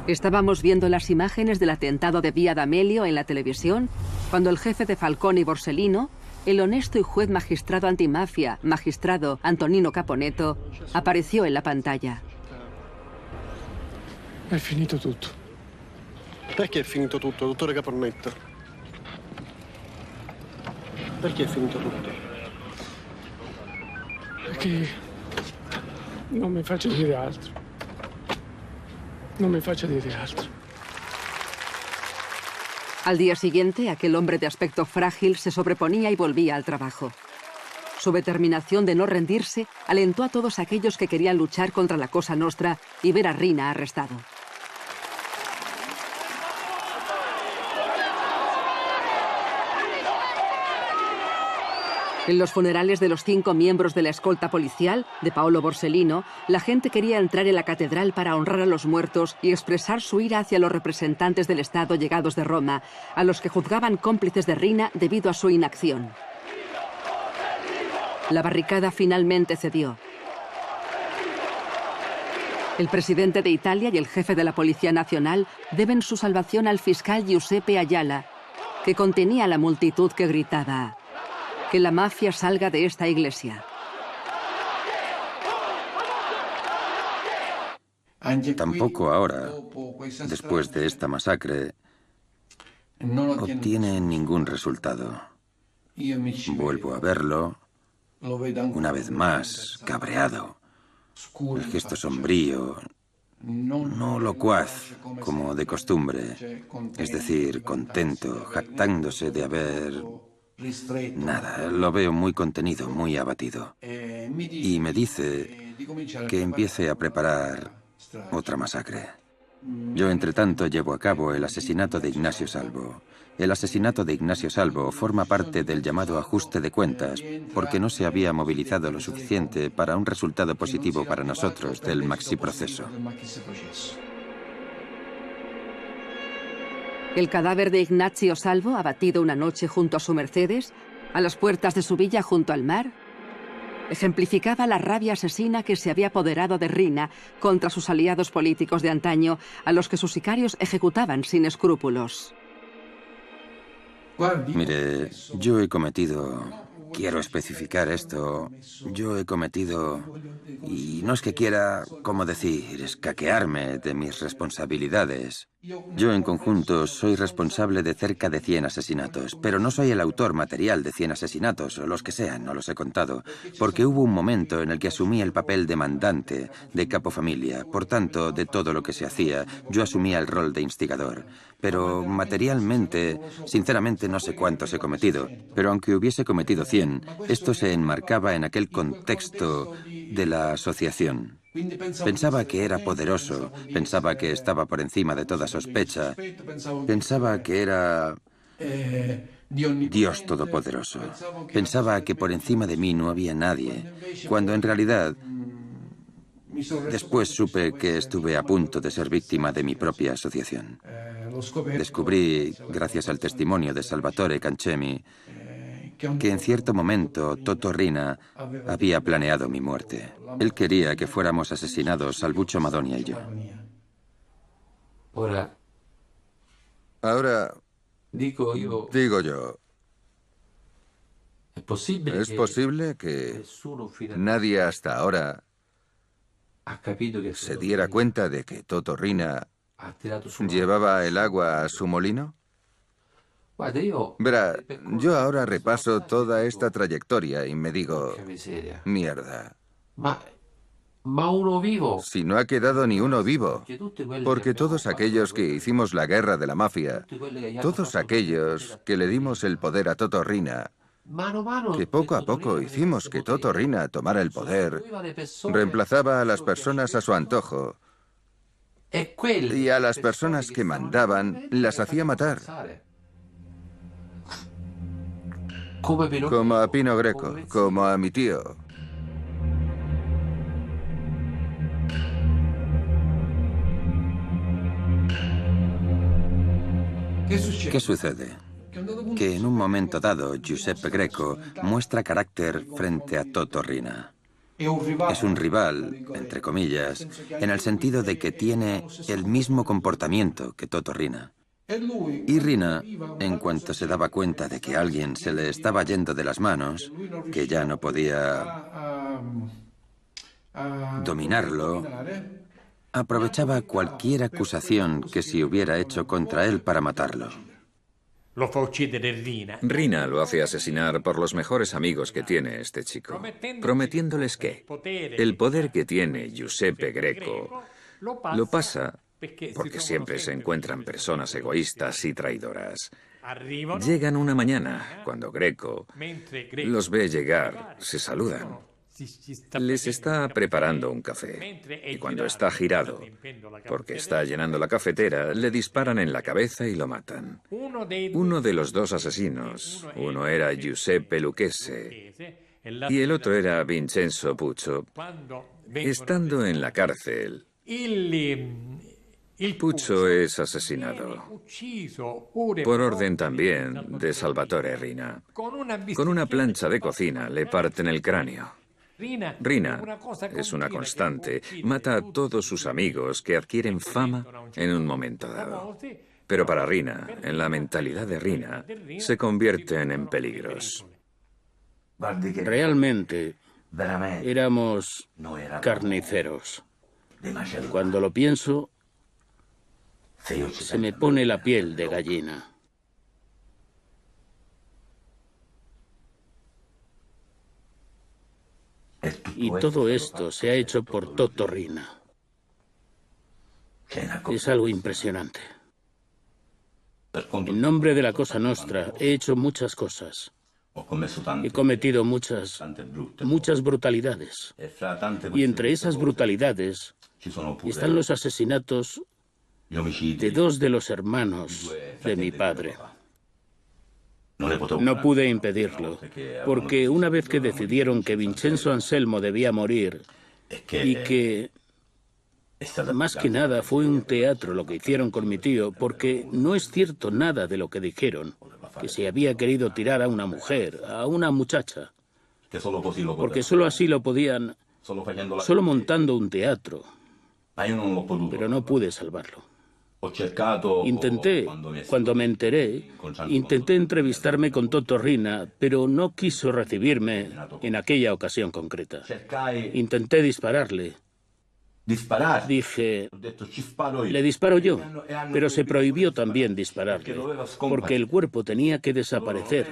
Estábamos viendo las imágenes del atentado de Via D'Amelio en la televisión cuando el jefe de Falcone y Borsellino, el honesto y juez magistrado antimafia, magistrado Antonino Caponetto, apareció en la pantalla. È finito tutto. Perché è finito tutto, dottore Caponetto? Perché è finito tutto? Perché non mi faccia dire altro. Non mi faccia dire altro. Al día siguiente, aquel hombre de aspecto frágil se sobreponía y volvía al trabajo. Su determinación de no rendirse alentó a todos aquellos que querían luchar contra la Cosa Nostra y ver a Rina arrestado. En los funerales de los 5 miembros de la escolta policial de Paolo Borsellino, la gente quería entrar en la catedral para honrar a los muertos y expresar su ira hacia los representantes del Estado llegados de Roma, a los que juzgaban cómplices de Rina debido a su inacción. La barricada finalmente cedió. El presidente de Italia y el jefe de la Policía Nacional deben su salvación al fiscal Giuseppe Ayala, que contenía a la multitud que gritaba: que la mafia salga de esta iglesia. Tampoco ahora, después de esta masacre, obtiene ningún resultado. Vuelvo a verlo, una vez más, cabreado. El gesto sombrío, no locuaz, como de costumbre, es decir, contento, jactándose de haber... Nada, lo veo muy contenido, muy abatido. Y me dice que empiece a preparar otra masacre. Yo, entre tanto, llevo a cabo el asesinato de Ignacio Salvo. El asesinato de Ignacio Salvo forma parte del llamado ajuste de cuentas, porque no se había movilizado lo suficiente para un resultado positivo para nosotros del maxiproceso. El cadáver de Ignacio Salvo, abatido una noche junto a su Mercedes, a las puertas de su villa junto al mar, ejemplificaba la rabia asesina que se había apoderado de Rina contra sus aliados políticos de antaño, a los que sus sicarios ejecutaban sin escrúpulos. Mire, yo he cometido quiero especificar esto. Yo he cometido, y no es que quiera, como decir, escaquearme de mis responsabilidades. Yo en conjunto soy responsable de cerca de 100 asesinatos, pero no soy el autor material de 100 asesinatos, o los que sean, no los he contado, porque hubo un momento en el que asumí el papel de mandante, de capofamilia. Por tanto, de todo lo que se hacía, yo asumía el rol de instigador. Pero materialmente, sinceramente no sé cuántos he cometido, pero aunque hubiese cometido 100, esto se enmarcaba en aquel contexto de la asociación. Pensaba que era poderoso, pensaba que estaba por encima de toda sospecha, pensaba que era Dios Todopoderoso, pensaba que por encima de mí no había nadie, cuando en realidad después supe que estuve a punto de ser víctima de mi propia asociación. Descubrí, gracias al testimonio de Salvatore Cancemi, que en cierto momento Totò Riina había planeado mi muerte. Él quería que fuéramos asesinados, Salvuccio Madonia y yo. Ahora, digo yo, ¿es posible que nadie hasta ahora se diera cuenta de que Totò Riina llevaba el agua a su molino? Verá, yo ahora repaso toda esta trayectoria y me digo, mierda. Si no ha quedado ni uno vivo, porque todos aquellos que hicimos la guerra de la mafia, todos aquellos que le dimos el poder a Totò Riina, que poco a poco hicimos que Totò Riina tomara el poder, reemplazaba a las personas a su antojo, y a las personas que mandaban las hacía matar. Como a Pino Greco, como a mi tío. ¿Qué sucede? Que en un momento dado Giuseppe Greco muestra carácter frente a Totò Riina. Es un rival, entre comillas, en el sentido de que tiene el mismo comportamiento que Totò Riina. Y Riina, en cuanto se daba cuenta de que alguien se le estaba yendo de las manos, que ya no podía dominarlo, aprovechaba cualquier acusación que se hubiera hecho contra él para matarlo. Riina lo hace asesinar por los mejores amigos que tiene este chico, prometiéndoles que el poder que tiene Giuseppe Greco lo pasa porque siempre se encuentran personas egoístas y traidoras. Llegan una mañana, cuando Greco los ve llegar, se saludan. Les está preparando un café, y cuando está girado, porque está llenando la cafetera, le disparan en la cabeza y lo matan. Uno de los dos asesinos, uno era Giuseppe Lucchese y el otro era Vincenzo Puccio. Estando en la cárcel, Puccio es asesinado, por orden también de Salvatore Riina. Con una plancha de cocina le parten el cráneo. Riina es una constante, mata a todos sus amigos que adquieren fama en un momento dado. Pero para Riina, en la mentalidad de Riina, se convierten en peligros. Realmente éramos carniceros. Cuando lo pienso, se me pone la piel de gallina. Y todo esto se ha hecho por Totò Riina. Es algo impresionante. En nombre de la Cosa Nostra he hecho muchas cosas. He cometido muchas brutalidades. Y entre esas brutalidades están los asesinatos de dos de los hermanos de mi padre. No pude impedirlo, porque una vez que decidieron que Vincenzo Anselmo debía morir y que, más que nada, fue un teatro lo que hicieron con mi tío, porque no es cierto nada de lo que dijeron, que se había querido tirar a una mujer, a una muchacha, porque solo así lo podían, solo montando un teatro, pero no pude salvarlo. Cuando me enteré, intenté entrevistarme con Toto Riina, pero no quiso recibirme en aquella ocasión concreta. Intenté dispararle. Dije, le disparo yo, pero se prohibió también dispararle, porque el cuerpo tenía que desaparecer.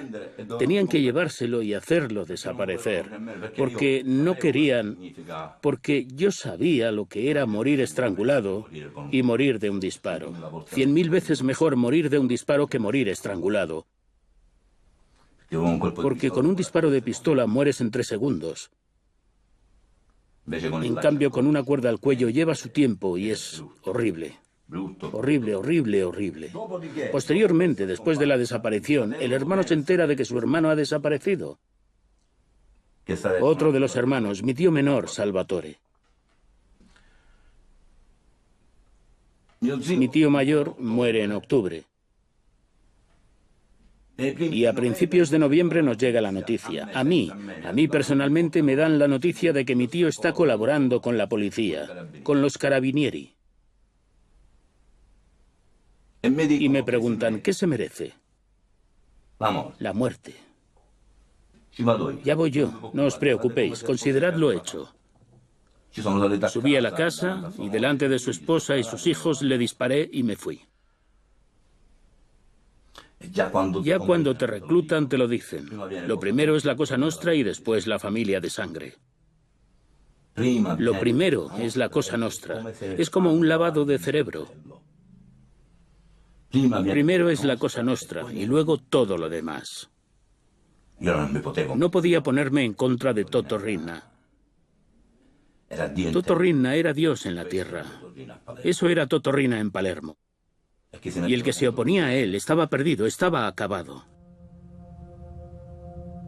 Tenían que llevárselo y hacerlo desaparecer, porque no querían, porque yo sabía lo que era morir estrangulado y morir de un disparo. 100.000 veces mejor morir de un disparo que morir estrangulado. Porque con un disparo de pistola mueres en 3 segundos. En cambio, con una cuerda al cuello lleva su tiempo y es horrible. Horrible, horrible, horrible. Posteriormente, después de la desaparición, el hermano se entera de que su hermano ha desaparecido. Otro de los hermanos, mi tío menor, Salvatore. Mi tío mayor muere en octubre. Y a principios de noviembre nos llega la noticia. A mí personalmente me dan la noticia de que mi tío está colaborando con la policía, con los carabinieri. Y me preguntan, ¿qué se merece? La muerte. Ya voy yo, no os preocupéis, consideradlo hecho. Subí a la casa y delante de su esposa y sus hijos le disparé y me fui. Ya cuando te reclutan te lo dicen. Lo primero es la Cosa Nostra y después la familia de sangre. Lo primero es la Cosa Nostra. Es como un lavado de cerebro. Primero es la Cosa Nostra y luego todo lo demás. No podía ponerme en contra de Toto Riina. Toto Riina era Dios en la tierra. Eso era Toto Riina en Palermo. Y el que se oponía a él estaba perdido, estaba acabado.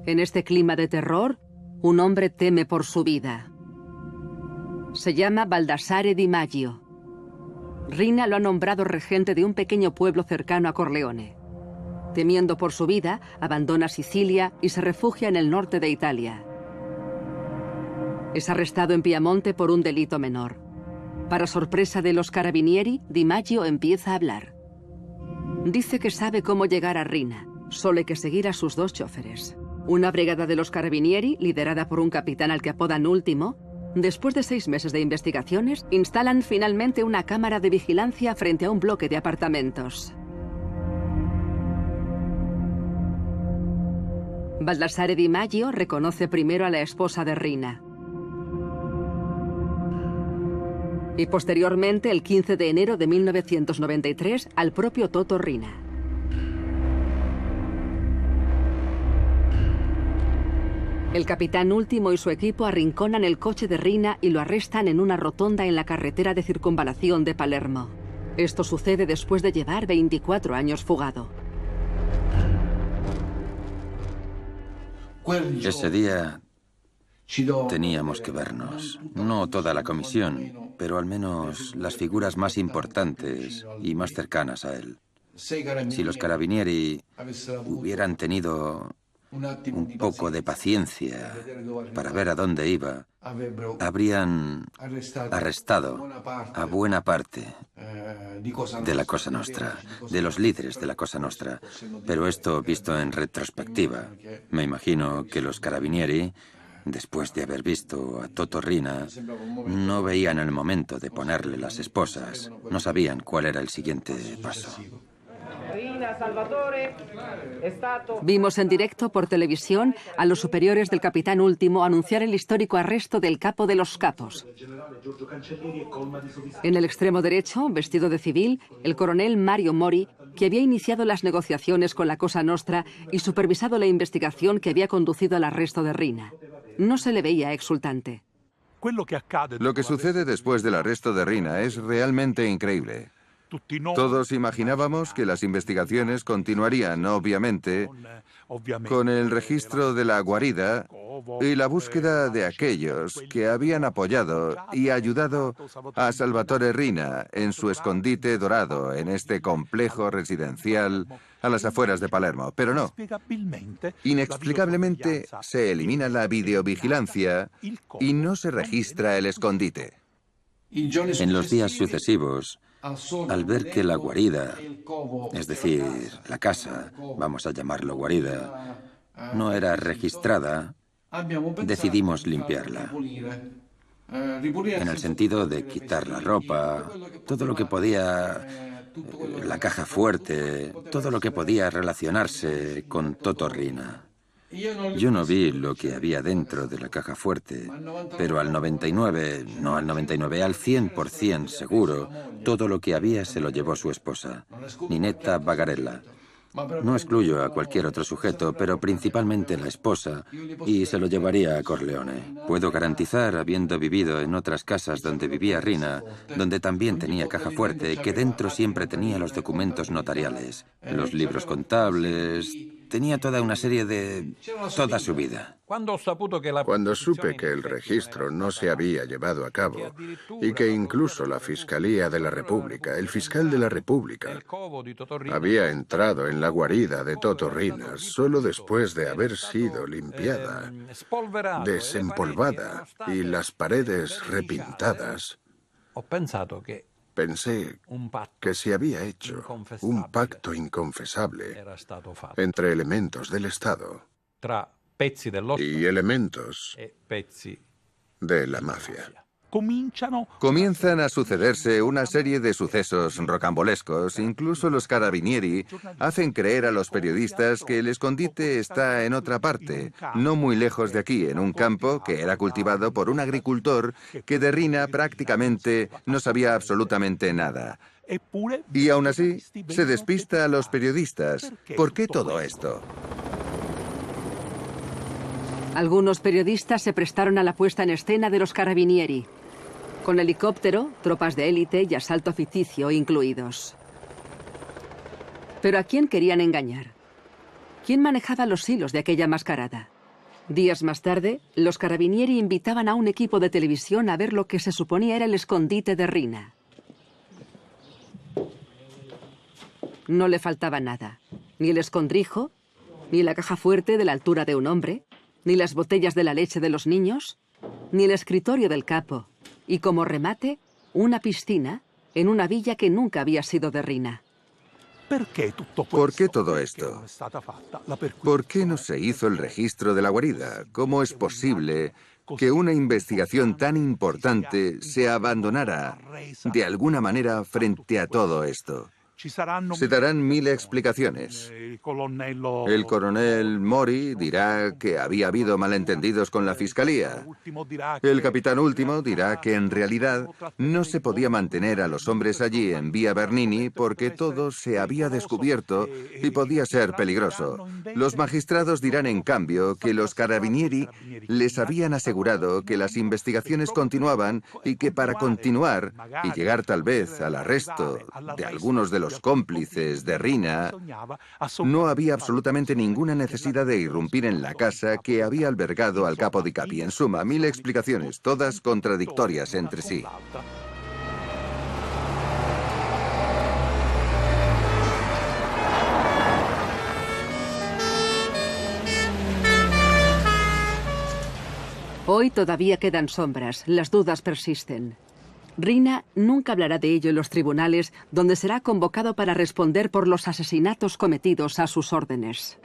En este clima de terror, un hombre teme por su vida. Se llama Baldassare Di Maggio. Riina lo ha nombrado regente de un pequeño pueblo cercano a Corleone. Temiendo por su vida, abandona Sicilia y se refugia en el norte de Italia. Es arrestado en Piamonte por un delito menor. Para sorpresa de los carabinieri, Di Maggio empieza a hablar. Dice que sabe cómo llegar a Riina. Solo hay que seguir a sus 2 choferes. Una brigada de los carabinieri, liderada por un capitán al que apodan Último, después de 6 meses de investigaciones, instalan finalmente una cámara de vigilancia frente a un bloque de apartamentos. Baldassare Di Maggio reconoce primero a la esposa de Riina. Y posteriormente, el 15 de enero de 1993, al propio Toto Riina. El capitán Último y su equipo arrinconan el coche de Riina y lo arrestan en una rotonda en la carretera de circunvalación de Palermo. Esto sucede después de llevar 24 años fugado. Ese día teníamos que vernos. No toda la comisión, pero al menos las figuras más importantes y más cercanas a él. Si los carabinieri hubieran tenido un poco de paciencia para ver a dónde iba, habrían arrestado a buena parte de la Cosa Nostra, de los líderes de la Cosa Nostra. Pero esto visto en retrospectiva, me imagino que los carabinieri, después de haber visto a Toto Riina, no veían el momento de ponerle las esposas, no sabían cuál era el siguiente paso. Vimos en directo por televisión a los superiores del capitán Último anunciar el histórico arresto del capo de los capos. En el extremo derecho, vestido de civil, el coronel Mario Mori, que había iniciado las negociaciones con la Cosa Nostra y supervisado la investigación que había conducido al arresto de Riina. No se le veía exultante. Lo que sucede después del arresto de Riina es realmente increíble. Todos imaginábamos que las investigaciones continuarían, obviamente, con el registro de la guarida y la búsqueda de aquellos que habían apoyado y ayudado a Salvatore Riina en su escondite dorado en este complejo residencial a las afueras de Palermo. Pero no. Inexplicablemente se elimina la videovigilancia y no se registra el escondite. En los días sucesivos, Al ver que la guarida, es decir, la casa, vamos a llamarlo guarida, no era registrada, decidimos limpiarla. En el sentido de quitar la ropa, todo lo que podía, la caja fuerte, todo lo que podía relacionarse con Toto Riina. Yo no vi lo que había dentro de la caja fuerte, pero al 99, no al 99, al 100% seguro, todo lo que había se lo llevó su esposa, Ninetta Bagarella. No excluyo a cualquier otro sujeto, pero principalmente la esposa, y se lo llevaría a Corleone. Puedo garantizar, habiendo vivido en otras casas donde vivía Riina, donde también tenía caja fuerte, que dentro siempre tenía los documentos notariales, los libros contables, tenía toda una serie de... toda su vida. Cuando supe que el registro no se había llevado a cabo y que incluso la Fiscalía de la República, el fiscal de la República, había entrado en la guarida de Toto Riina solo después de haber sido limpiada, desempolvada y las paredes repintadas, pensé que se había hecho un pacto inconfesable entre elementos del Estado y elementos de la mafia. Comienzan a sucederse una serie de sucesos rocambolescos. Incluso los carabinieri hacen creer a los periodistas que el escondite está en otra parte, no muy lejos de aquí, en un campo que era cultivado por un agricultor que de Riina prácticamente no sabía absolutamente nada. Y aún así, se despista a los periodistas. ¿Por qué todo esto? Algunos periodistas se prestaron a la puesta en escena de los carabinieri, con helicóptero, tropas de élite y asalto ficticio incluidos. ¿Pero a quién querían engañar? ¿Quién manejaba los hilos de aquella mascarada? Días más tarde, los carabinieri invitaban a un equipo de televisión a ver lo que se suponía era el escondite de Riina. No le faltaba nada, ni el escondrijo, ni la caja fuerte de la altura de un hombre, ni las botellas de la leche de los niños, ni el escritorio del capo, y como remate, una piscina en una villa que nunca había sido de Riina. ¿Por qué todo esto? ¿Por qué no se hizo el registro de la guarida? ¿Cómo es posible que una investigación tan importante se abandonara de alguna manera frente a todo esto? Se darán mil explicaciones. El coronel Mori dirá que había habido malentendidos con la fiscalía. El capitán Último dirá que en realidad no se podía mantener a los hombres allí en Vía Bernini porque todo se había descubierto y podía ser peligroso. Los magistrados dirán en cambio que los carabinieri les habían asegurado que las investigaciones continuaban y que para continuar y llegar tal vez al arresto de algunos de los cómplices de Riina, no había absolutamente ninguna necesidad de irrumpir en la casa que había albergado al capo di Capi. En suma, mil explicaciones, todas contradictorias entre sí. Hoy todavía quedan sombras, las dudas persisten. Riina nunca hablará de ello en los tribunales, donde será convocado para responder por los asesinatos cometidos a sus órdenes.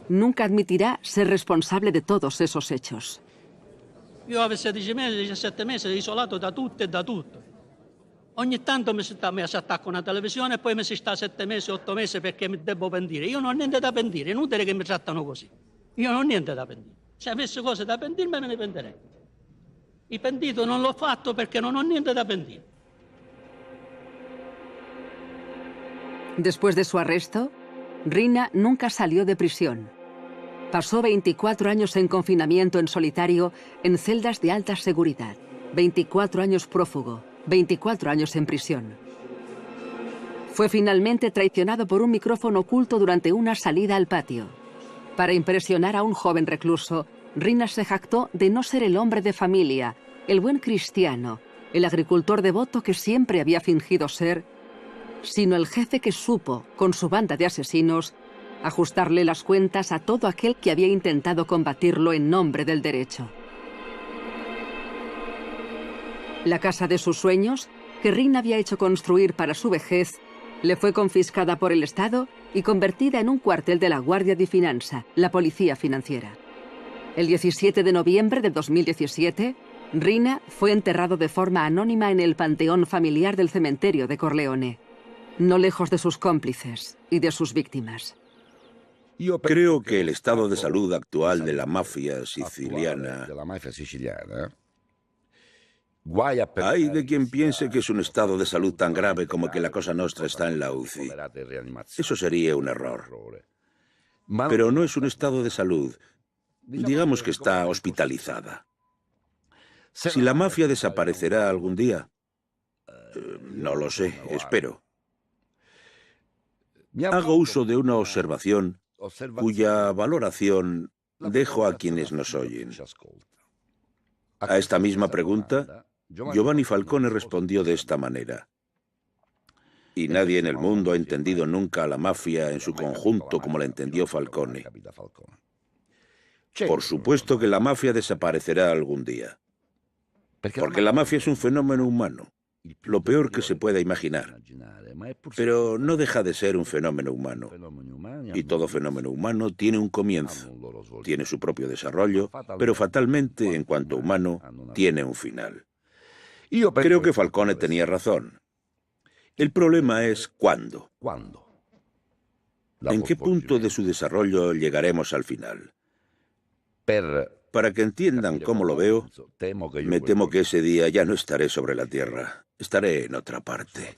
Nunca admitirá ser responsable de todos esos hechos. Io avevo 16 mesi, 17 mesi isolato da tutto e da tutto. Ogni tanto mi si attacca una televisione e poi mi si sta 7 mesi, 8 mesi perché mi devo pentire. Io non ho niente da pentire, è inutile che mi trattano così. Io non ho niente da pentire. Se avessi cose da pentirmi me ne pentirei. Il pentito non l'ho fatto perché non ho niente da pentire. Después de su arresto, Riina nunca salió de prisión. Pasó 24 años en confinamiento en solitario en celdas de alta seguridad. 24 años prófugo, 24 años en prisión. Fue finalmente traicionado por un micrófono oculto durante una salida al patio. Para impresionar a un joven recluso, Riina se jactó de no ser el hombre de familia, el buen cristiano, el agricultor devoto que siempre había fingido ser, sino el jefe que supo, con su banda de asesinos, ajustarle las cuentas a todo aquel que había intentado combatirlo en nombre del derecho. La casa de sus sueños, que Riina había hecho construir para su vejez, le fue confiscada por el Estado y convertida en un cuartel de la Guardia di Finanza, la policía financiera. El 17 de noviembre de 2017, Riina fue enterrado de forma anónima en el panteón familiar del cementerio de Corleone, no lejos de sus cómplices y de sus víctimas. Creo que el estado de salud actual de la mafia siciliana... Hay de quien piense que es un estado de salud tan grave como que la Cosa Nostra está en la UCI. Eso sería un error. Pero no es un estado de salud. Digamos que está hospitalizada. Si la mafia desaparecerá algún día, no lo sé, espero. Hago uso de una observación cuya valoración dejo a quienes nos oyen. A esta misma pregunta, Giovanni Falcone respondió de esta manera. Y nadie en el mundo ha entendido nunca a la mafia en su conjunto como la entendió Falcone. Por supuesto que la mafia desaparecerá algún día. Porque la mafia es un fenómeno humano, lo peor que se pueda imaginar. Pero no deja de ser un fenómeno humano. Y todo fenómeno humano tiene un comienzo, tiene su propio desarrollo, pero fatalmente, en cuanto humano, tiene un final. Creo que Falcone tenía razón. El problema es ¿cuándo? ¿En qué punto de su desarrollo llegaremos al final? Para que entiendan cómo lo veo, me temo que ese día ya no estaré sobre la tierra, estaré en otra parte.